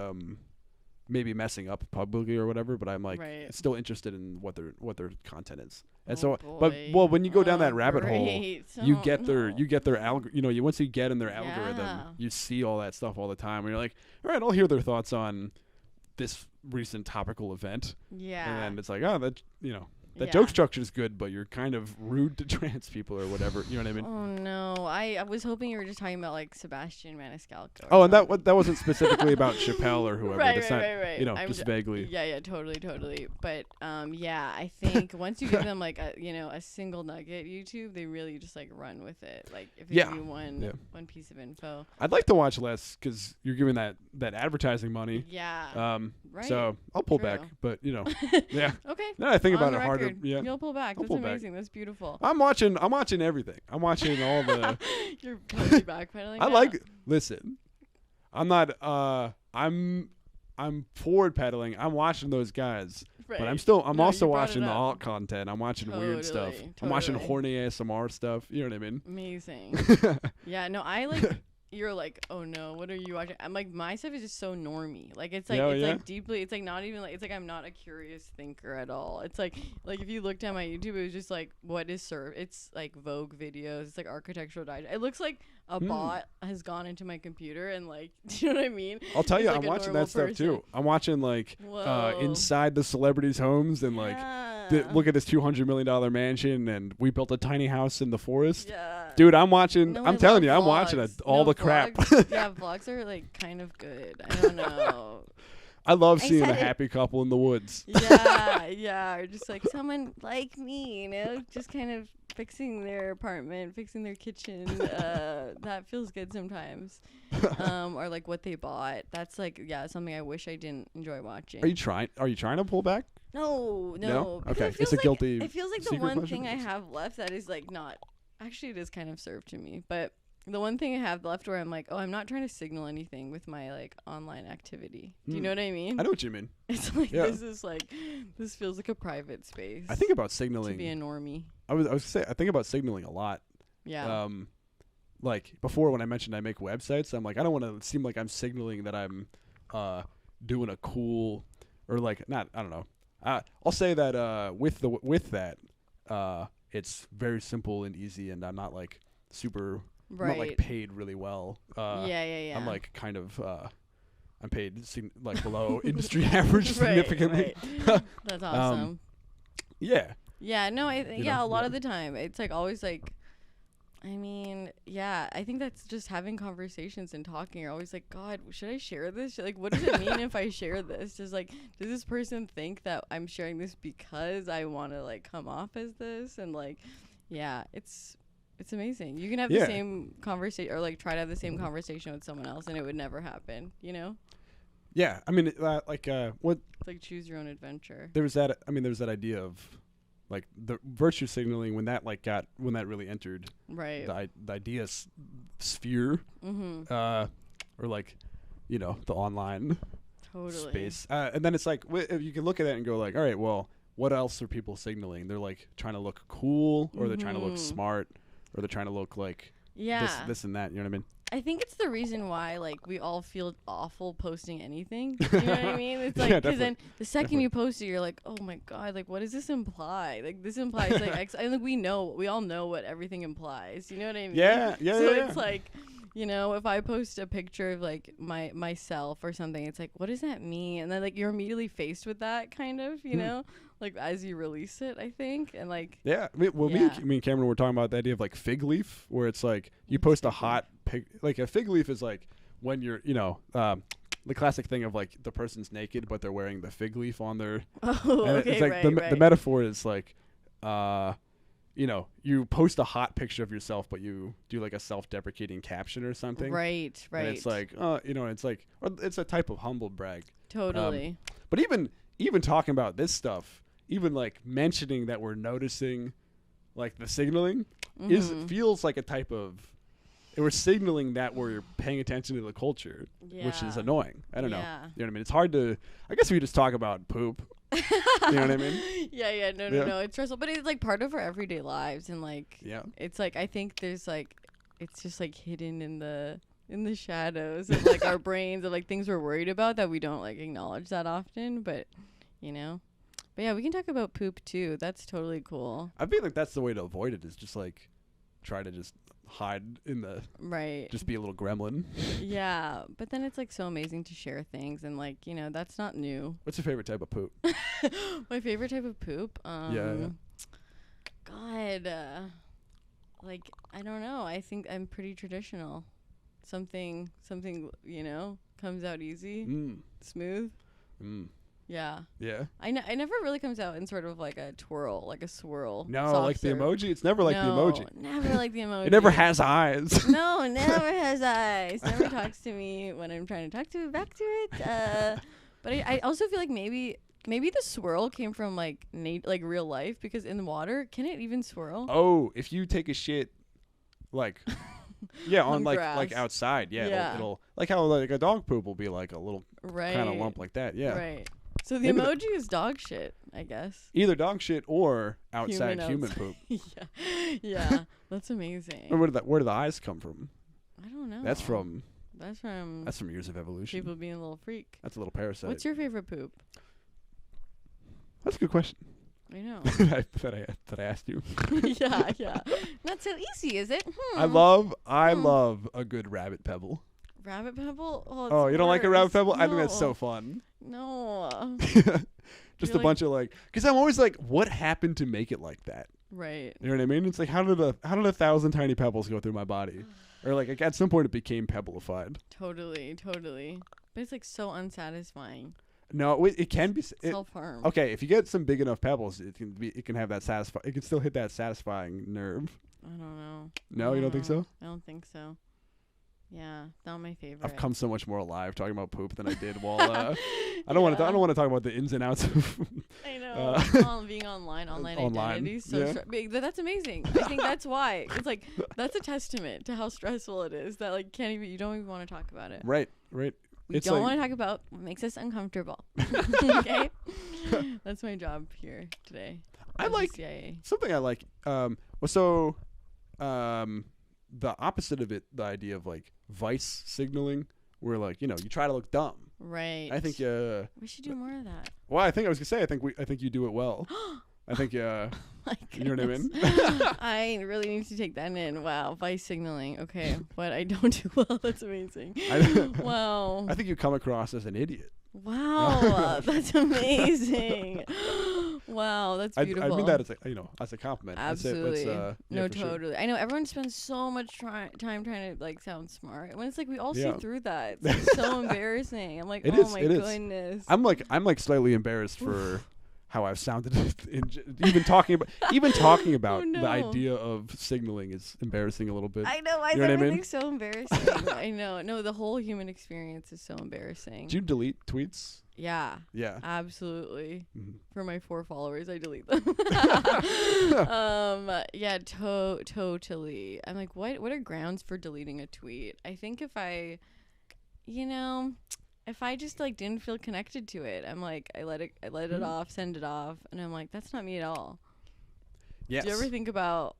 messing up publicly or whatever, but I'm like still interested in what their content is. And when you go down that rabbit hole, you get their once you get in their algorithm, you see all that stuff all the time, and you're like, all right, I'll hear their thoughts on this recent topical event. Yeah, and it's like, oh, that that joke structure is good, but you're kind of rude to trans people or whatever. You know what I mean? Oh no, I was hoping you were just talking about like Sebastian Maniscalco. Oh, and that wasn't specifically about Chappelle or whoever. Right. Just vaguely. Yeah, totally. But yeah, I think once you give them like a single nugget YouTube, they really just like run with it. Like if you give you one piece of info. I'd like to watch less because you're giving that advertising money. Yeah. Right. So I'll pull back, but yeah. Okay. Now I think about it harder. Yeah. You'll pull back. That's amazing. That's beautiful. I'm watching everything. I'm watching all the. You're totally backpedaling. Listen, I'm not. I'm forward pedaling. I'm watching those guys, but I'm also watching the alt content. I'm watching weird stuff. I'm watching horny ASMR stuff. You know what I mean? Amazing. Yeah. No, I like. You're like, oh no, what are you watching? I'm like, my stuff is just so normie. Like it's like like deeply. It's like not even like it's like I'm not a curious thinker at all. It's like if you looked at my YouTube, it was just like what is served. It's like Vogue videos. It's like architectural digest. It looks like a bot has gone into my computer and like, do you know what I mean? I'll tell you, I'm watching that stuff too. I'm watching like inside the celebrities' homes and like. Look at this $200 million mansion, and we built a tiny house in the forest. Yeah, dude, I'm watching. I'm telling you, I'm watching all the crap. Yeah, vlogs are like kind of good. I don't know. I love seeing a happy couple in the woods. Yeah, or just like someone like me, just kind of fixing their apartment, fixing their kitchen. That feels good sometimes. Or like what they bought. That's like something I wish I didn't enjoy watching. Are you trying to pull back? No. Okay, it's a guilty. It feels like the one thing I have left that is like not. Actually, it is kind of served to me, but the one thing I have left where I'm like, oh, I'm not trying to signal anything with my like online activity. Do you know what I mean? I know what you mean. It's like this feels like a private space. I think about signaling to be a normie. I was gonna say I think about signaling a lot. Yeah. Like before when I mentioned I make websites, I'm like I don't want to seem like I'm signaling that I'm doing a cool or like not I don't know. I'll say that with that it's very simple and easy, and I'm not like super. I'm not like paid really well. Yeah. I'm like kind of I'm paid like below industry average significantly. Right. That's awesome. Yeah. Yeah. No. A lot of the time it's like always like. I mean, yeah, I think that's just having conversations and talking. You're always like, God, should I share this? Like, what does it mean if I share this? Just like, does this person think that I'm sharing this because I want to like come off as this? And like, yeah, it's amazing. You can have the same conversation or like try to have the same conversation with someone else and it would never happen, you know? Yeah. I mean, what? It's like choose your own adventure. There's that idea of like the virtue signaling when that really entered the idea sphere, or like, the online space. And then it's like, if you can look at it and go like, all right, well, what else are people signaling? They're like trying to look cool or they're trying to look smart or they're trying to look like this and that. You know what I mean? I think it's the reason why, like, we all feel awful posting anything. You know what I mean? It's like, because then the second you post it, you're like, oh my God, like, what does this imply? Like, this implies, like, X. I think we all know what everything implies. You know what I mean? Yeah. So it's like, you know, if I post a picture of, like, myself or something, it's like, what does that mean? And then, like, you're immediately faced with that, kind of, you know? Like, as you release it, I think. And, like... Yeah. Me and Cameron were talking about the idea of, like, fig leaf, where it's, like, you post a hot... like, a fig leaf is, like, when you're, you know... the classic thing of, like, the person's naked, but they're wearing the fig leaf on their... Oh, and okay, it's like right. The metaphor is, like... you know, you post a hot picture of yourself, but you do like a self-deprecating caption or something. Right. And it's like, you know, it's like, or it's a type of humble brag. Totally. But even talking about this stuff, even like mentioning that we're noticing, like the signaling, feels like a type of. We're signaling that we're paying attention to the culture, which is annoying. I don't know. You know what I mean? It's hard to. I guess we just talk about poop. You know what I mean? Yeah. No. It's stressful, but it's like part of our everyday lives, and like, it's like I think there's like, it's just like hidden in the shadows of like our brains of like things we're worried about that we don't like acknowledge that often. But you know, but yeah, we can talk about poop too. That's totally cool. I feel like that's the way to avoid it. Is just like try to just hide in the just be a little gremlin. Yeah, but then it's like so amazing to share things, and like, you know, that's not new. What's your favorite type of poop? My favorite type of poop, God, like, I don't know, I think I'm pretty traditional. Something, you know, comes out easy, smooth. Yeah. I never really comes out in sort of like a twirl, like a swirl. No, like the emoji. It's never like the emoji. Never like the emoji. It never has eyes. No, never has eyes. Never talks to me when I'm trying to talk to back to it. But I also feel like maybe the swirl came from like like real life, because in the water, can it even swirl? Oh, if you take a shit, like. Yeah, on like grass. Like outside. Yeah, it'll like how like a dog poop will be like a little kind of lump like that. Yeah. Right. So the emoji is dog shit, I guess. Either dog shit or outside human poop. Yeah. That's amazing. Where do the eyes come from? I don't know. That's from years of evolution. People being a little freak. That's a little parasite. What's your favorite poop? That's a good question. I know. that I asked you. Yeah. Not so easy, is it? I love a good rabbit pebble. Rabbit pebble? Oh, you don't like a rabbit pebble? No. I think that's so fun. No. Just a bunch of like, because I'm always like, what happened to make it like that? Right. You know what I mean? It's like, how did 1,000 tiny pebbles go through my body? Or like at some point it became pebblified. Totally. But it's like so unsatisfying. No, it can be self-harm. Okay, if you get some big enough pebbles, it can have that it can still hit that satisfying nerve. I don't know. No, you don't think so? I don't think so. Yeah, not my favorite. I've come so much more alive talking about poop than I did while I don't want to talk about the ins and outs of I know. Being online identity so that's amazing. I think that's why. It's like that's a testament to how stressful it is that like you don't even want to talk about it. Right. We don't want to talk about what makes us uncomfortable. Okay? That's my job here today. I like something I like. The opposite of it, the idea of like vice signaling, where like, you know, you try to look dumb. Right. I think we should do more of that. Well, I was gonna say I think you do it well. I think you know what I mean? I really need to take that in. Wow, vice signaling. Okay, but I don't do well. That's amazing. Wow. I think you come across as an idiot. Wow, that's amazing. Wow, that's beautiful. I mean that as a compliment. Absolutely. Totally. Sure. I know everyone spends so much time trying to like sound smart. When it's like we all see through that. It's like, so embarrassing. I'm like, my goodness. I'm like slightly embarrassed for how I've sounded even talking about the idea of signaling is embarrassing a little bit. I know. Why is everything so embarrassing? I know. No, the whole human experience is so embarrassing. Do you delete tweets? Yeah. Yeah. Absolutely. Mm-hmm. For my 4 followers, I delete them. Yeah, totally. I'm like, what are grounds for deleting a tweet? I think if I just like didn't feel connected to it, I'm like, I let it off, send it off, and I'm like, that's not me at all. Yes. Do you ever think about?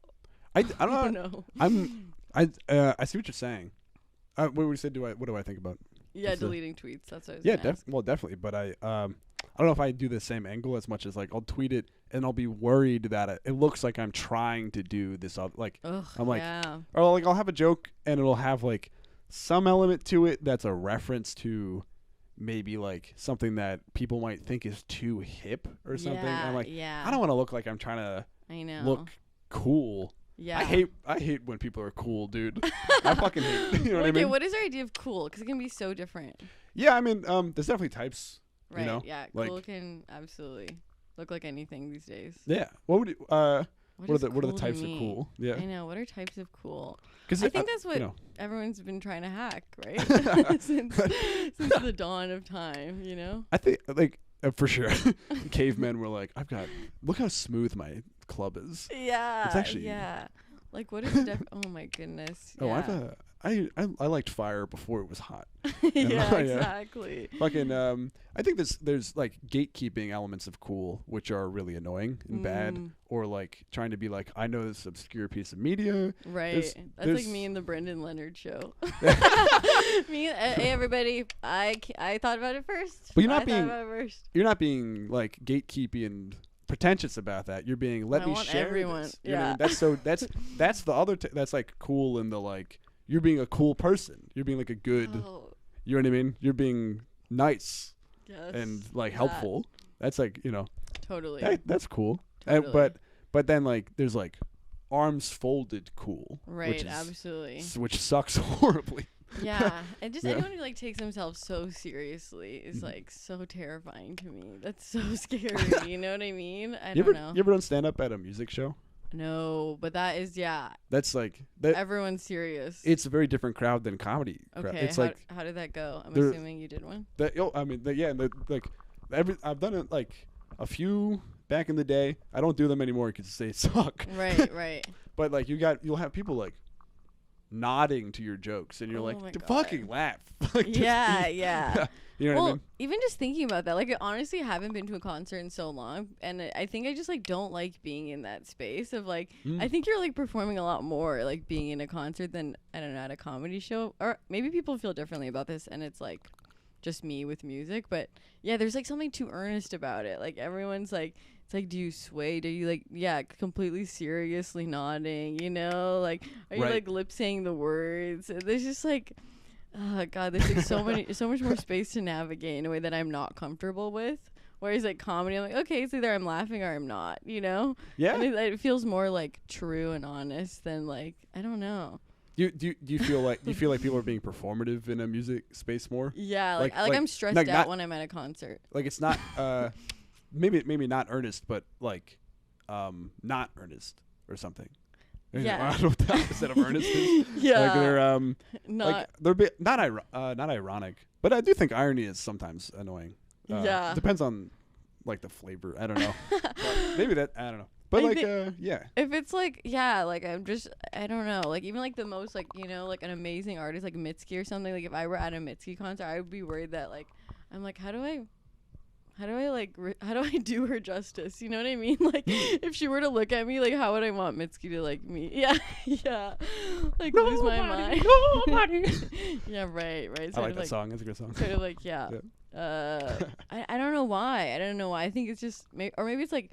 I don't know. I see what you're saying. What we said, what do I think about? Yeah, deleting tweets. That's what I was well, definitely. But I don't know if I do the same angle as much as like I'll tweet it and I'll be worried that it looks like I'm trying to do this. Like Ugh, I'm like, yeah. or like I'll have a joke and it'll have like some element to it that's a reference to maybe like something that people might think is too hip or something. Yeah, I'm like, yeah. I don't want to look like I'm trying to look cool. Yeah. I hate when people are cool, dude. I fucking hate. You know what I mean? Okay, what is our idea of cool? Because it can be so different. Yeah, I mean, there's definitely types. Right. You know? Yeah. Like, cool can absolutely look like anything these days. Yeah. What would you, what are the cool types to of me? cool? Yeah. I know. What are types of cool? Because I think that's what everyone's been trying to hack, right? since the dawn of time, you know. I think like for sure, cavemen were like, look how smooth my club is. Yeah. It's actually Like what is oh my goodness. Oh, yeah. I liked fire before it was hot. Yeah, exactly. Fucking I think there's like gatekeeping elements of cool which are really annoying and bad, or like trying to be like, I know this obscure piece of media. Right. That's like me and the Brendan Leonard show. Hey everybody, I thought about it first. But you're not being like gatekeeping and pretentious about that. You're being let me share everyone. This. You know what I mean? That's the other that's like cool in the like you're being a cool person. You're being like a good you know what I mean? You're being nice and like helpful. That's like, you know. Totally. That's cool. Totally. But then like there's like arms folded cool. Right, absolutely. Which sucks horribly. Yeah, and just anyone who like takes themselves so seriously is like so terrifying to me. That's so scary. You know what I mean? I don't know. You ever done stand up at a music show? No, but that is That's like that. Everyone's serious. It's a very different crowd than comedy. Okay, it's how did that go? I'm assuming you did one. I've done it like a few back in the day. I don't do them anymore because they suck. Right. But like you'll have people like nodding to your jokes and you're like, to fucking laugh. Like, yeah. You know what I mean? Even just thinking about that, like I honestly haven't been to a concert in so long, and I think I just like don't like being in that space of like I think you're like performing a lot more like being in a concert than I don't know at a comedy show, or maybe people feel differently about this and it's like just me with music, but yeah, there's like something too earnest about it. Like everyone's like, it's like, do you sway? Do you like, completely seriously nodding, you know? Like, are you like lip saying the words? There's just like, oh God, there's like so much more space to navigate in a way that I'm not comfortable with. Whereas like comedy, I'm like, okay, it's either I'm laughing or I'm not, you know? Yeah. And it feels more like true and honest than like, I don't know. Do you feel like people are being performative in a music space more? Yeah, like I'm stressed out when I'm at a concert. Like it's not maybe not earnest, but like not earnest or something. Yeah, I don't know what the opposite of earnest is. Yeah, like they're not ironic, but I do think irony is sometimes annoying. Yeah, depends on like the flavor. I don't know. Maybe that I don't know. But yeah. If it's like, like I don't know, like even like the most like, you know, like an amazing artist like Mitski or something, like if I were at a Mitski concert, I would be worried that like, I'm like, how do I do her justice? You know what I mean? Like if she were to look at me, like how would I want Mitski to like me? Yeah. Like lose my mind. Nobody. Yeah, right. I like that song. It's a good song. Sort of like, I don't know why. I think it's just, or maybe it's like,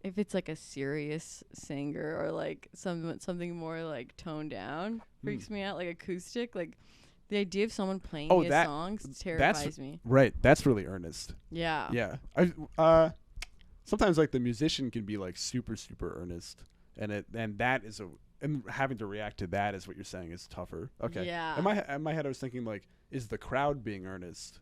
if it's like a serious singer or like something more like toned down freaks me out, like acoustic, like the idea of someone playing his songs terrifies me. Right, that's really earnest. Yeah. I sometimes like the musician can be like super earnest, and that is and having to react to that is what you're saying is tougher. Okay. Yeah. In my head I was thinking like, is the crowd being earnest?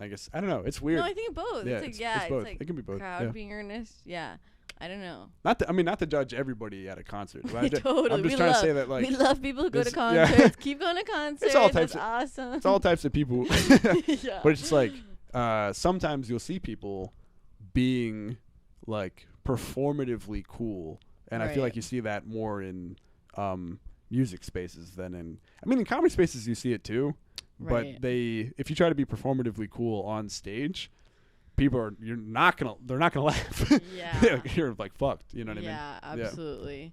I guess I don't know. It's weird. No, I think both. Yeah, it's both. like it can be both. Crowd being earnest. Yeah. I don't know. Not to judge everybody at a concert. Totally. I'm just trying to say that like we love people who go to concerts. Yeah. Keep going to concerts. It's all types That's awesome. It's all types of people. Yeah. But it's just like sometimes you'll see people being like performatively cool, and I feel like you see that more in music spaces than in comedy spaces you see it too. Right. But if you try to be performatively cool on stage, they're not gonna laugh. Yeah. You're like fucked. You know what I mean? Yeah, absolutely.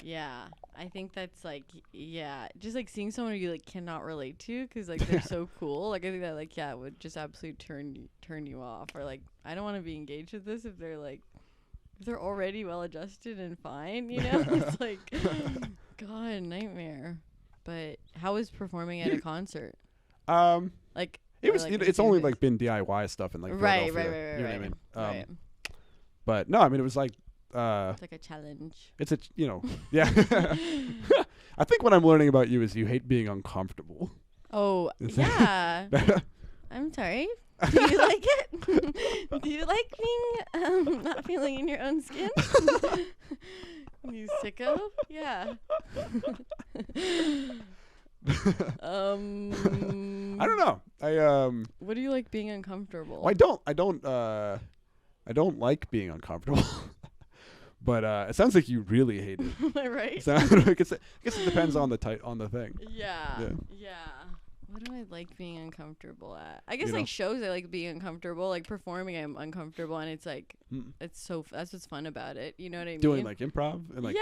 Yeah, I think that's like, yeah, just like seeing someone you like cannot relate to because like they're so cool. Like I think that like would just absolutely turn you off, or like I don't want to be engaged with this if they're like if they're already well adjusted and fine, you know. It's like God, nightmare. But how is performing at a concert? Like it was. Like It's only like been DIY stuff and like right, Philadelphia, you know what I mean? Right. But no, I mean it was like. It's like a challenge. It's a, yeah. I think what I'm learning about you is you hate being uncomfortable. Oh, yeah. I'm sorry. Do you like it? Do you like being not feeling in your own skin? You sicko? Yeah. I don't know. What do you like being uncomfortable? Well, I don't like being uncomfortable. But it sounds like you really hate it. Am I right? I guess it depends on the thing. Yeah. What do I like being uncomfortable at? I guess like shows I like being uncomfortable. Like performing I'm uncomfortable, and it's like that's what's fun about it. You know what I mean? Doing like improv and like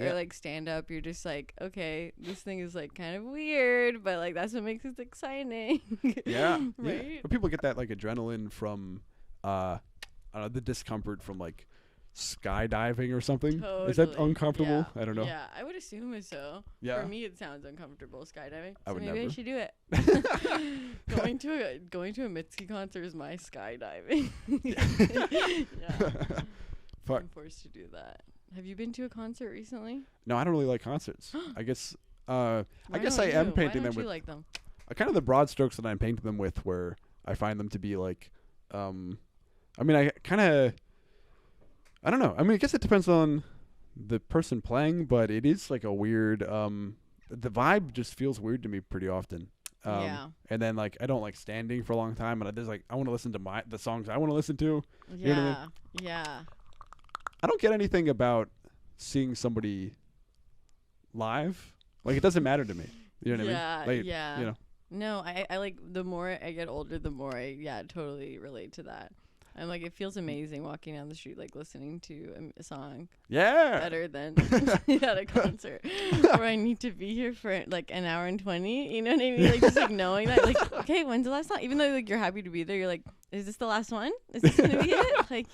or like stand up. You're just like, okay, this thing is like kind of weird, but like that's what makes it exciting. Yeah. Right. Yeah. But people get that like adrenaline from I don't know, the discomfort from like skydiving or something. Totally. Is that uncomfortable? Yeah. I don't know. Yeah, I would assume it's so. Yeah. For me, it sounds uncomfortable skydiving. I would maybe never. I should do it. going to a Mitski concert is my skydiving. Yeah. Fuck. I'm forced to do that. Have you been to a concert recently? No, I don't really like concerts. I guess. I guess I am painting them with. Like them? Kind of the broad strokes that I'm painting them with, where I find them to be like. I mean, I kind of. I don't know. I mean, I guess it depends on the person playing, but it is like a weird. The vibe just feels weird to me pretty often. Yeah. And then like I don't like standing for a long time, and I want to listen to the songs I want to listen to. Yeah. You know what I mean? Yeah. I don't get anything about seeing somebody live. Like it doesn't matter to me. You know what I mean? Like, yeah. You know. No, I like the more I get older, the more I totally relate to that. I'm like, it feels amazing walking down the street, like listening to a song. Yeah. Better than at a concert where I need to be here for like an hour and 20. You know what I mean? Like just like knowing that, like, okay, when's the last song? Even though like you're happy to be there, you're like, is this the last one? Is this gonna be it? Like,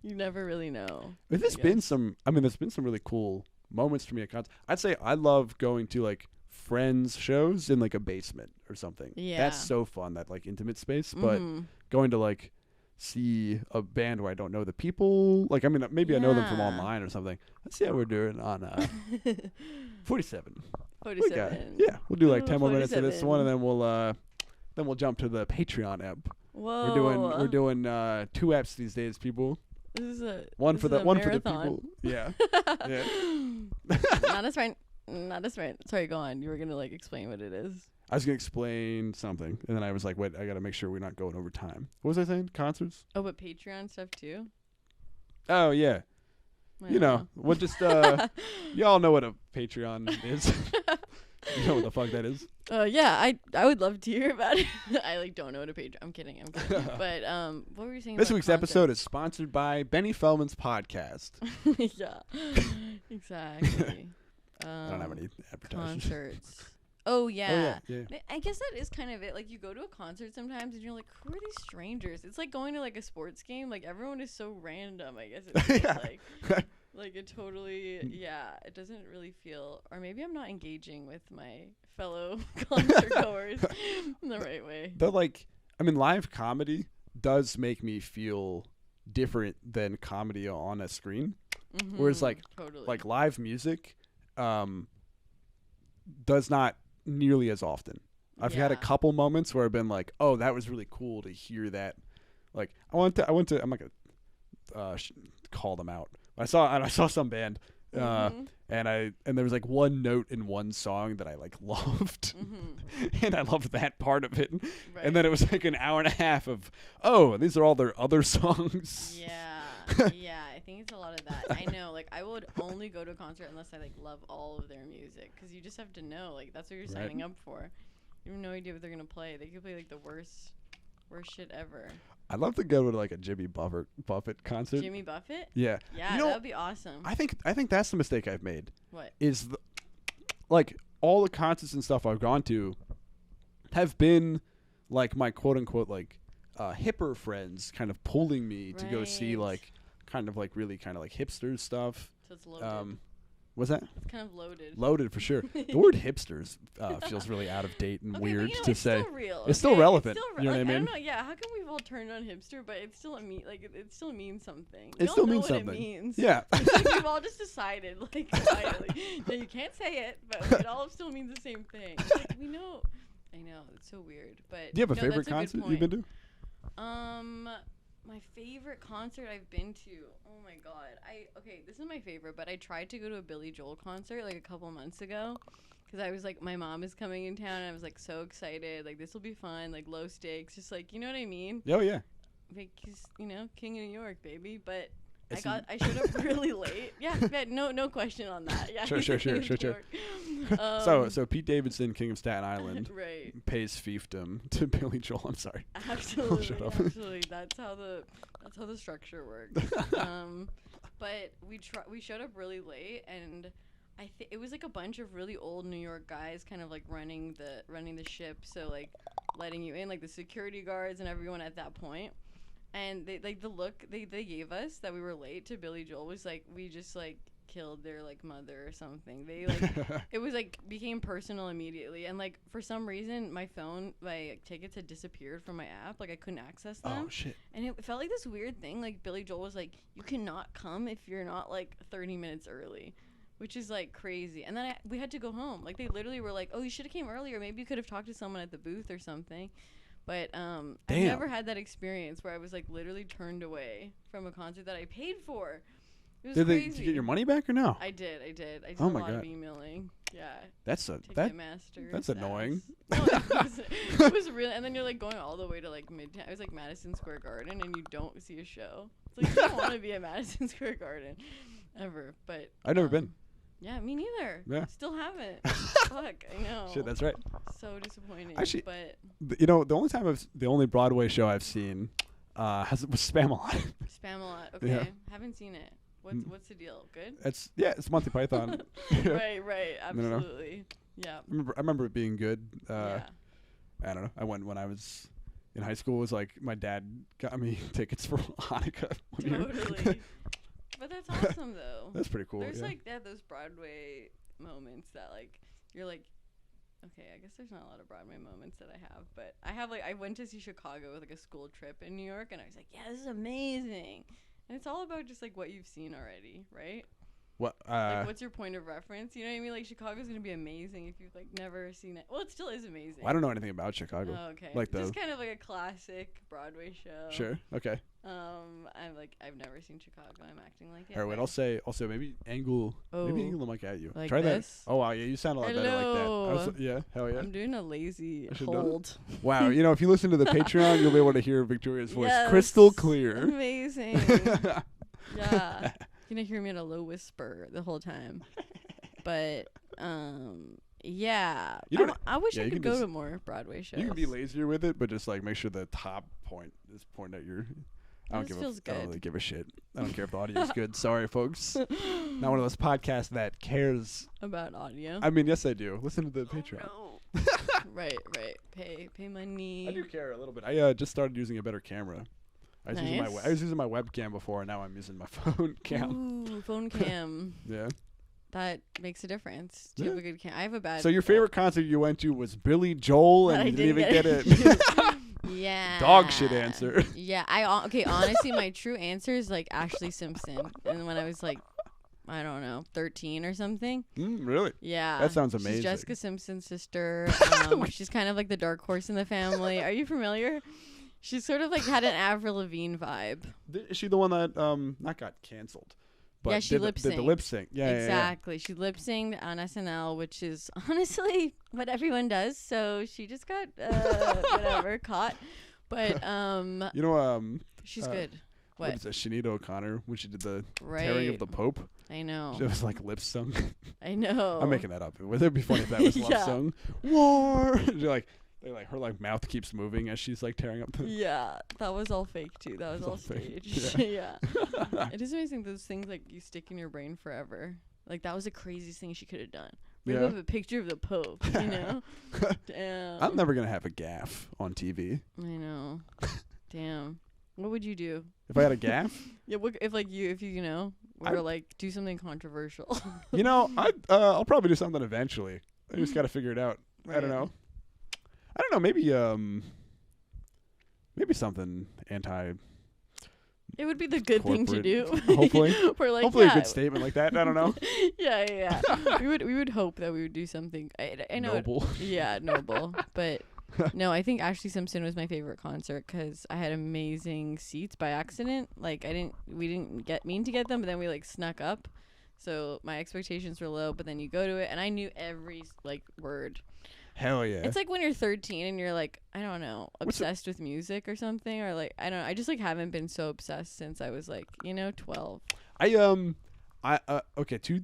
you never really know. There's been some really cool moments for me at concerts. I'd say I love going to like friends' shows in like a basement or something. Yeah. That's so fun, that like intimate space. But going to like see a band where I don't know the people, like I mean maybe I know them from online or something. Let's see how we're doing on 47. We'll do like 10 more minutes of this one, and then we'll jump to the Patreon app. Whoa. We're doing 2 apps these days, people. This is one for the marathon. people. Yeah. Yeah. Not a sprint. Sorry, go on. You were gonna like explain what it is. I was gonna explain something, and then I was like, "Wait, I gotta make sure we're not going over time." What was I saying? Concerts? Oh, but Patreon stuff too. Oh yeah, we'll just y'all know what a Patreon is. You know what the fuck that is? Yeah, I would love to hear about it. I like don't know what a Patreon. I'm kidding. But what were you saying? This week's episode is sponsored by Benny Feldman's podcast. Yeah, exactly. I don't have any advertisements. Concerts. Oh yeah. Yeah. I guess that is kind of it. Like you go to a concert sometimes and you're like, who are these strangers? It's like going to like a sports game. Like everyone is so random. I guess it's like it totally. Yeah, it doesn't really feel. Or maybe I'm not engaging with my fellow concert goers in the right way. But like, I mean, live comedy does make me feel different than comedy on a screen. Whereas like live music, does not nearly as often. I've had a couple moments where I've been like, "Oh, that was really cool to hear that." Like, I went to. I'm not gonna call them out. I saw some band, and there was like one note in one song that I like loved, and I loved that part of it. Right. And then it was like an hour and a half of, "Oh, these are all their other songs." Yeah, yeah. I think it's a lot of that. I know. Like, I would only go to a concert unless I like love all of their music, because you just have to know. Like, that's what you're signing up for. You have no idea what they're gonna play. They could play like the worst shit ever. I'd love to go to like a Jimmy Buffett concert. Jimmy Buffett? Yeah. Yeah, that would be awesome. I think that's the mistake I've made. What? Is like all the concerts and stuff I've gone to have been like my quote unquote like hipper friends kind of pulling me to go see like kind of like really kind of like hipster stuff. So it's loaded. What's that? It's kind of loaded. Loaded for sure. The word hipsters feels really out of date and weird to say. Still real, it's still relevant. It's still you know what I mean? I don't know. Yeah. How come we've all turned on hipster, but it's still it still means something. It still means something. It means. Yeah. It's like we've all just decided, like, quietly. No, you can't say it, but it all still means the same thing. It's like, we know. I know. It's so weird, but. Do you have a favorite concert you've been to? My favorite concert I've been to. Oh my god. This is my favorite, but I tried to go to a Billy Joel concert like a couple months ago cuz I was like my mom is coming in town and I was like so excited. Like this will be fun, like low stakes, just like, you know what I mean? Oh yeah. Like you know, King of New York, baby, but I showed up really late. Yeah, no question on that. Yeah. Sure. So Pete Davidson, King of Staten Island, right, pays fiefdom to Billy Joel. I'm sorry. Absolutely, absolutely. That's how the structure works. But we showed up really late, and it was like a bunch of really old New York guys, kind of like running the ship. So like letting you in, like the security guards and everyone at that point. And they like the look they gave us that we were late to Billy Joel was like we just like killed their like mother or something. They like it was like became personal immediately, and like for some reason my tickets had disappeared from my app, like I couldn't access them. Oh shit. And it felt like this weird thing, like Billy Joel was like, you cannot come if you're not like 30 minutes early, which is like crazy. And then we had to go home. Like they literally were like, oh, you should have came earlier, maybe you could have talked to someone at the booth or something. But I've never had that experience where I was like literally turned away from a concert that I paid for. It was crazy. Did you get your money back or no? I did. I did a lot of emailing. Yeah. That's annoying. No, it was really. And then you're like going all the way to like Midtown. It was like Madison Square Garden, and you don't see a show. It's like you don't want to be at Madison Square Garden ever. But I've never been. Yeah, me neither. Yeah. Still haven't. Fuck, I know. Shit, that's right. So disappointing. Actually, but the only Broadway show I've seen was Spamalot. Spamalot. Okay. Yeah. Haven't seen it. What's the deal? Good? It's Monty Python. Right. Absolutely. No. Yeah. I remember it being good. I don't know. I went when I was in high school. It was like my dad got me tickets for Hanukkah. Totally. But that's awesome, though. That's pretty cool. There's like those Broadway moments that like you're like, okay, I guess there's not a lot of Broadway moments that I have, but I went to see Chicago with like a school trip in New York, and I was like, yeah, this is amazing. And it's all about just like what you've seen already, right? What? Like, what's your point of reference? You know what I mean? Like, Chicago's gonna be amazing if you've like never seen it. Well, it still is amazing. Well, I don't know anything about Chicago. Oh, okay. Like just kind of like a classic Broadway show. Sure. Okay. I've never seen Chicago. I'm acting like it. All right, wait. I'll say also maybe angle the mic at you. Like try this? that. Oh wow, yeah, you sound a lot better like that. Yeah, hell yeah. I'm doing a lazy hold. Wow, if you listen to the Patreon, you'll be able to hear Victoria's voice crystal clear. Amazing. Yeah. You're gonna hear me in a low whisper the whole time. But yeah. I wish I could go to more Broadway shows. You can be lazier with it, but just like make sure the top point is pointed at your I don't really give a shit. I don't care if the audio is good. Sorry, folks. Not one of those podcasts that cares about audio. I mean, yes, I do. Listen to the Patreon. No. Right. Pay money. I do care a little bit. I just started using a better camera. I was using my webcam before, and now I'm using my phone cam. Ooh, phone cam. Yeah. That makes a difference. Do you have a good cam? I have a bad. So your favorite concert you went to was Billy Joel, and you didn't even get it. Yeah. Dog shit answer. Yeah. Honestly, my true answer is like Ashley Simpson, and when I was like, I don't know, 13 or something. Really? Yeah. That sounds amazing. She's Jessica Simpson's sister. She's kind of like the dark horse in the family. Are you familiar? She sort of like had an Avril Lavigne vibe. Is she the one that not got canceled? But yeah, she lip synced. Did the lip sync. Yeah, exactly. Yeah. She lip synced on SNL, which is honestly what everyone does. So she just got caught. But she's good. What is it? Sinead O'Connor when she did the tearing of the Pope. I know. She was like lip sung. I know. I'm making that up. Would it be funny if that was lip sung? War. You're like, They like her like mouth keeps moving as she's like tearing up the. Yeah, that was all fake too. That was all staged. Yeah. It is amazing those things like you stick in your brain forever. Like that was the craziest thing she could have done. Bring up a picture of the Pope, you know? Damn. I'm never gonna have a gaffe on TV. I know. Damn. What would you do if I had a gaffe? Yeah, if you know, or like do something controversial. You know, I'll probably do something eventually. I just gotta figure it out. Right. I don't know. Maybe something anti. It would be the good thing to do. Hopefully. Hopefully a good statement like that. I don't know. Yeah. we would hope that we would do something. I know. Noble. Noble. But no, I think Ashley Simpson was my favorite concert because I had amazing seats by accident. Like we didn't mean to get them, but then we like snuck up. So my expectations were low, but then you go to it and I knew every like word. Hell yeah. It's like when you're 13 and you're like, I don't know, obsessed with music or something, or like, I don't know. I just like haven't been so obsessed since I was like, 12. Okay, two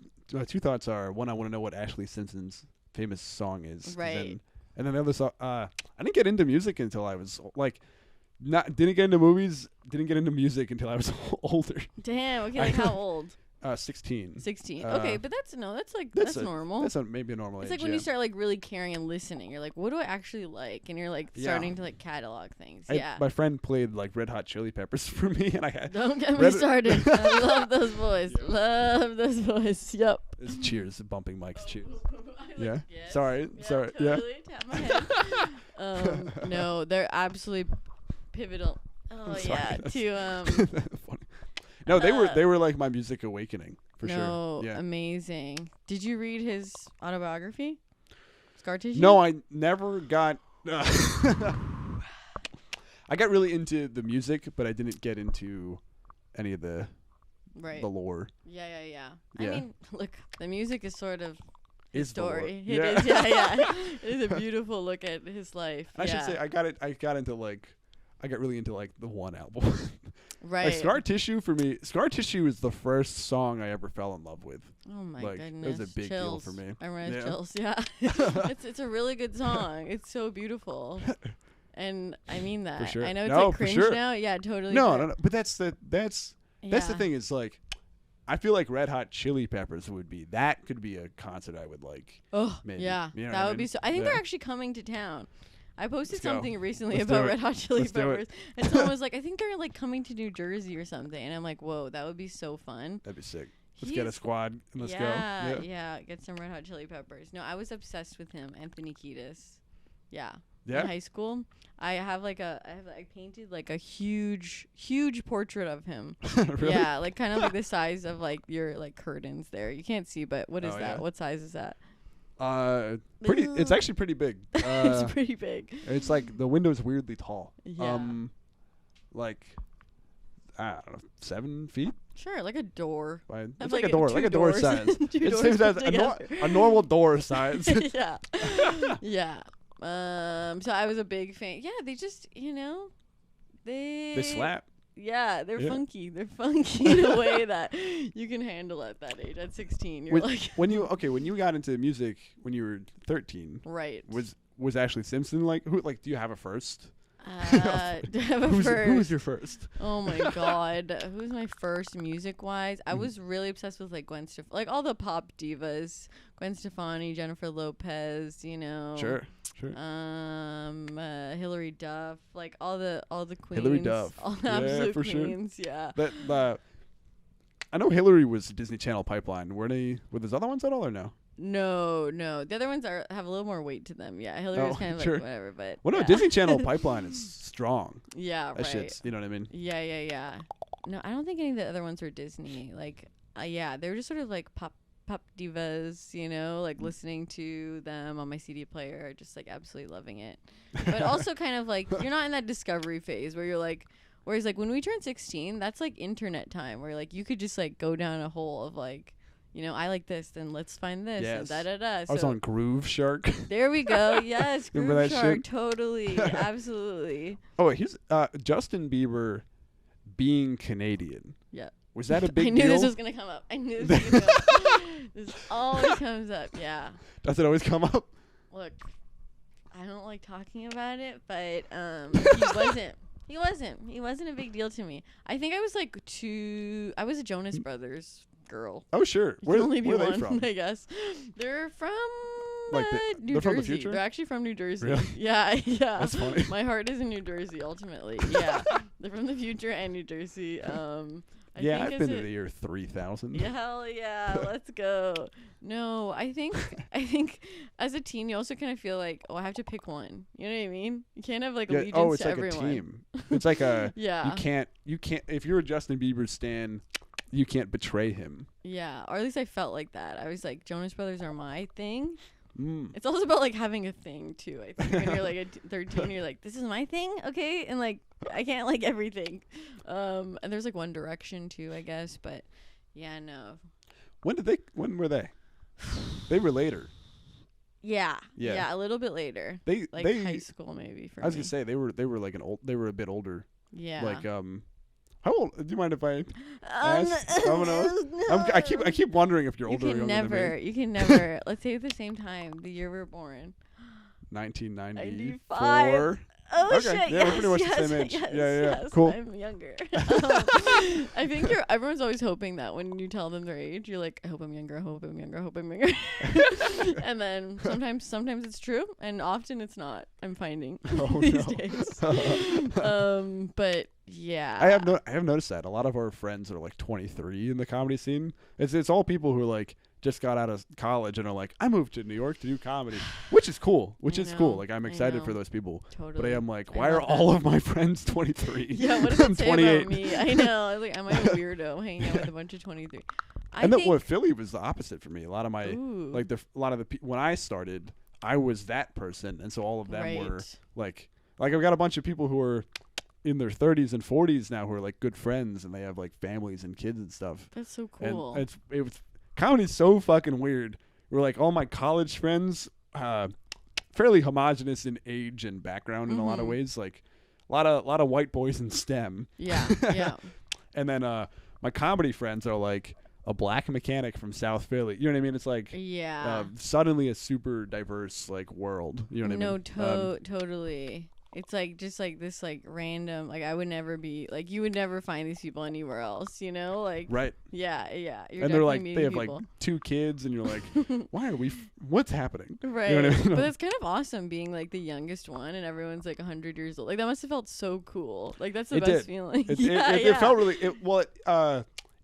thoughts are, one, I want to know what Ashley Simpson's famous song is. Right. And then the other song, I didn't get into music until I was like, didn't get into movies, didn't get into music until I was older. Damn, okay, like how old? 16. 16. Okay, but that's normal. That's maybe a normal age. It's like when you start like really caring and listening. You're like, what do I actually like? And you're like starting to like catalog things. My friend played like Red Hot Chili Peppers for me, and I had. Don't get me started. I love those boys. Yep. Love those boys. Yep. It's cheers, bumping mics. Cheers. Yeah. Yes. Sorry. Totally. Tap my head. No, they're absolutely pivotal. Oh yeah. To Funny. No, they were like my music awakening for sure. No, amazing. Did you read his autobiography, Scar Tissue? No, I never got. I got really into the music, but I didn't get into any of the lore. Yeah. I mean, look, the music is sort of his story. It is. Yeah. It is a beautiful look at his life. I should say I got really into like the one album. Right. Like Scar Tissue for me. Scar Tissue is the first song I ever fell in love with. Oh my goodness. It was a big deal for me. I remember chills. Yeah. It's a really good song. It's so beautiful. And I mean that. For sure. I know it's like cringe now. Yeah, totally. No. But that's the thing is like, I feel like Red Hot Chili Peppers could be a concert I would like. Oh, maybe. Yeah. You know that would be so. I think they're actually coming to town. I posted something recently Let's about Red Hot Chili Peppers, and someone was like, I think they're like coming to New Jersey or something. And I'm like, whoa, that would be so fun. That'd be sick. Let's get a squad and let's go. Yeah, get some Red Hot Chili Peppers. No, I was obsessed with him, Anthony Kiedis. Yeah. In high school, I painted like a huge portrait of him. Really? Yeah, like kind of like the size of like your like curtains there. You can't see, but what is that? Yeah. What size is that? It's actually pretty big. It's pretty big. It's like the window's weirdly tall. Yeah. Like I don't know, 7 feet. Sure, like a door. It's like a door size. It seems as a normal door size. Yeah. Yeah. So I was a big fan. Yeah, they just they slap. Yeah, they're funky. They're funky in a way that you can handle at that age. At 16, you're when you got into music when you were 13, right? Was Ashley Simpson like who? Like, do you have a first? Who was your first? Oh my god, who's my first music wise? I was really obsessed with like Gwen Stefani, like all the pop divas, Gwen Stefani, Jennifer Lopez, Sure. Hilary Duff, like all the queens. Hilary Duff, all the absolute for queens, sure. Yeah. But I know Hilary was Disney Channel pipeline. Were those other ones at all or no? No. The other ones have a little more weight to them. Yeah, Hillary was kind of like whatever, but no, Disney Channel pipeline is strong. Yeah, that shit's, you know what I mean? Yeah. No, I don't think any of the other ones were Disney. Like, they were just sort of like pop divas, like listening to them on my CD player, just like absolutely loving it. But also kind of like you're not in that discovery phase where you're like. Whereas like when we turned 16, that's like internet time where like you could just like go down a hole of like. I like this, then let's find this. Yes. And da-da-da. I was on Groove Shark. There we go. Yes, Remember Groove Shark. Shit? Totally. Absolutely. Oh, here's Justin Bieber being Canadian. Yeah. Was that a big deal? I knew this was going to come up. This always comes up. Yeah. Does it always come up? Look, I don't like talking about it, but he wasn't a big deal to me. I think I was like I was a Jonas Brothers girl. Oh sure. Where are they from? I guess they're from like New they're Jersey. From the future? They're actually from New Jersey. Really? Yeah. That's funny. My heart is in New Jersey ultimately. Yeah. They're from the future and New Jersey. I've been to the year 3000. Yeah, hell yeah, let's go. No, I think as a teen you also kind of feel like, I have to pick one. You know what I mean? You can't have like allegiance it's to like everyone. a team. It's like a yeah. You can't if you're a Justin Bieber stan, you can't betray him. Yeah, or at least I felt like that. I was like, Jonas Brothers are my thing. It's also about like having a thing too. I think when you're like 13, you're like, this is my thing, okay, and like I can't like everything. And there's like One Direction too, I guess. But yeah, no. When were they? They were later. Yeah, a little bit later. They high school maybe. For I was gonna say they were like they were a bit older. Yeah. Like How old? Do you mind if I ask? I keep wondering if you're older or younger than me. You can never. Let's say at the same time, the year we're born. 1994. Oh okay. shit! Yeah, we're pretty much the same age. Yes, cool. I'm younger. I think everyone's always hoping that when you tell them their age, you're like, I hope I'm younger. I hope I'm younger. I hope I'm younger. And then sometimes it's true, and often it's not. I'm finding these days. But yeah, I have noticed that a lot of our friends are like 23 in the comedy scene. It's all people who are like just got out of college and are like, I moved to New York to do comedy, which is cool. Like I'm excited for those people. Totally. But I am like, why are all of my friends 23? Yeah, what does it say about me? I know. I was like, am I a weirdo hanging out with a bunch of 23? Philly was the opposite for me. A lot of my when I started, I was that person, and so all of them were like I've got a bunch of people who are in their 30s and 40s now who are like good friends, and they have like families and kids and stuff. That's so cool. And it was comedy's so fucking weird. We're like all my college friends, fairly homogenous in age and background in a lot of ways. Like a lot of white boys in STEM. Yeah, yeah. And then my comedy friends are like a black mechanic from South Philly. You know what I mean? It's like suddenly a super diverse like world. You know what I mean? Totally. It's like just like this like random, like I would never be like, you would never find these people anywhere else, you know, like right. Yeah. You're and they're like they have people. like 2 kids, and you're like, why are we? What's happening? Right. You know what I mean? But it's kind of awesome being like the youngest one, and everyone's like 100 years old. Like that must have felt so cool. Like that's the best feeling. It felt really.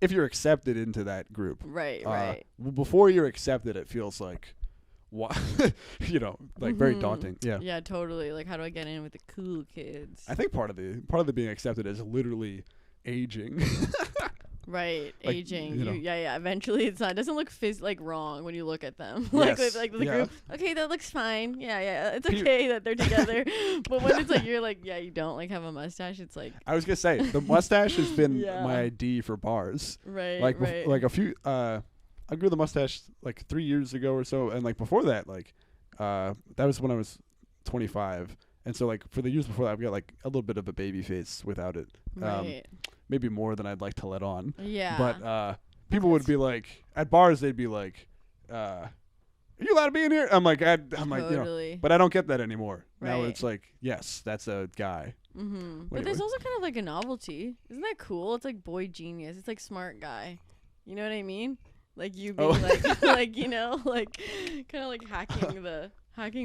If you're accepted into that group, right. Before you're accepted, it feels like. You know, like very daunting. Yeah, totally. Like, how do I get in with the cool kids? I think part of the being accepted is literally aging. Right, like, aging. You know. Eventually, it doesn't look like wrong when you look at them. Yes. like the group. Okay, that looks fine. Yeah. It's okay that they're together. But when it's like you're like, you don't like have a mustache. It's like I was gonna say the mustache has been my ID for bars. Right. Like a few. I grew the mustache like 3 years ago or so, and like before that, like that was when I was 25, and so like for the years before that, I've got like a little bit of a baby face without it, maybe more than I'd like to let on. Yeah. But people would be like at bars, they'd be like, "Are you allowed to be in here?" I'm like, like, you know, but I don't get that anymore. Right. Now it's like, yes, that's a guy. Mm-hmm. But there's also kind of like a novelty. Isn't that cool? It's like boy genius. It's like smart guy. You know what I mean? Like you being like you know, like kind of like hacking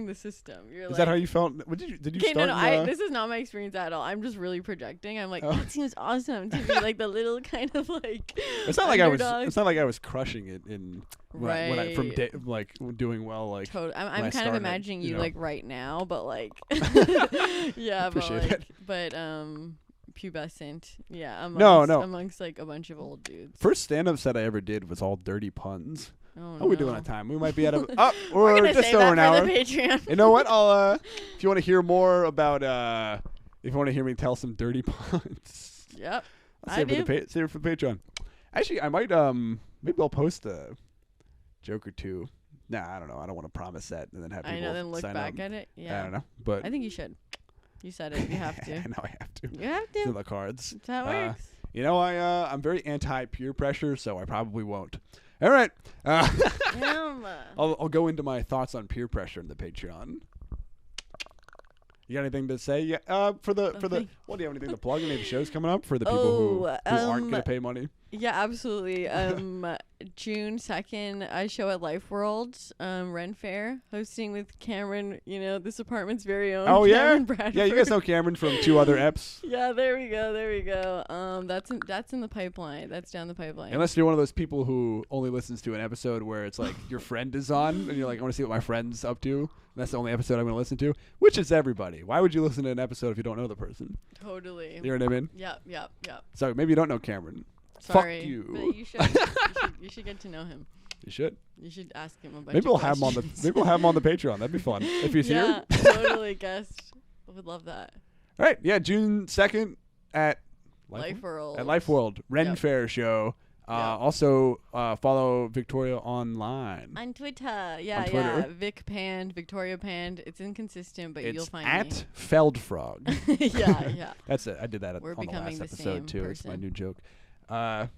the system. Is that how you felt? Did you start? No. This is not my experience at all. I'm just really projecting. I'm like, that seems awesome to be like the little kind of like. It's not underdog. like It's not like I was crushing it in when I like doing well. Like totally. I'm kind of imagining you like right now, but like yeah, appreciate but pubescent, amongst like a bunch of old dudes. First stand-up set I ever did was all dirty puns. Oh, How are we doing on time? We might be at a we're just over an hour. The Patreon. You know what? I'll if you want to hear more about if you want to hear me tell some dirty puns. Yep. Save it for the Patreon. Actually, I might maybe I'll post a joke or two. Nah, I don't know. I don't want to promise that and then have people then look back at it. Yeah. I don't know, but I think you should. You said it. You have to. I know I have to. You have to. It's in the cards. That's how it works. You know, I'm very anti peer pressure, so I probably won't. All right. I'll go into my thoughts on peer pressure in the Patreon. You got anything to say? Yeah. For the what do you have anything to plug? Any shows coming up for the people who aren't gonna pay money? Yeah, absolutely. June 2nd, I show at Life World, Ren Fair, hosting with Cameron. You know, this apartment's very own. Oh Cameron yeah, Bradford. yeah. You guys know Cameron from 2 other eps. Yeah, there we go. That's in the pipeline. That's down the pipeline. Unless you're one of those people who only listens to an episode where it's like your friend is on, and you're like, I want to see what my friend's up to. And that's the only episode I'm going to listen to, which is everybody. Why would you listen to an episode if you don't know the person? Totally. You know what I mean? Yep. So maybe you don't know Cameron. Sorry. Fuck you. But you should. You should get to know him. You should. You should ask him about. Maybe we'll have him on the. Maybe we'll have him on the Patreon. That'd be fun if he's here. Yeah, totally. Guest. I would love that. All right. Yeah, June 2nd at Life World. At Life World Ren Fair show. Also, follow Victoria online. On Twitter. Yeah. Vic Pand, Victoria Pand. It's inconsistent, but you'll find me. It's at Feldfrog. Yeah. That's it. I did that on the last episode, too. It's my new joke. Bye.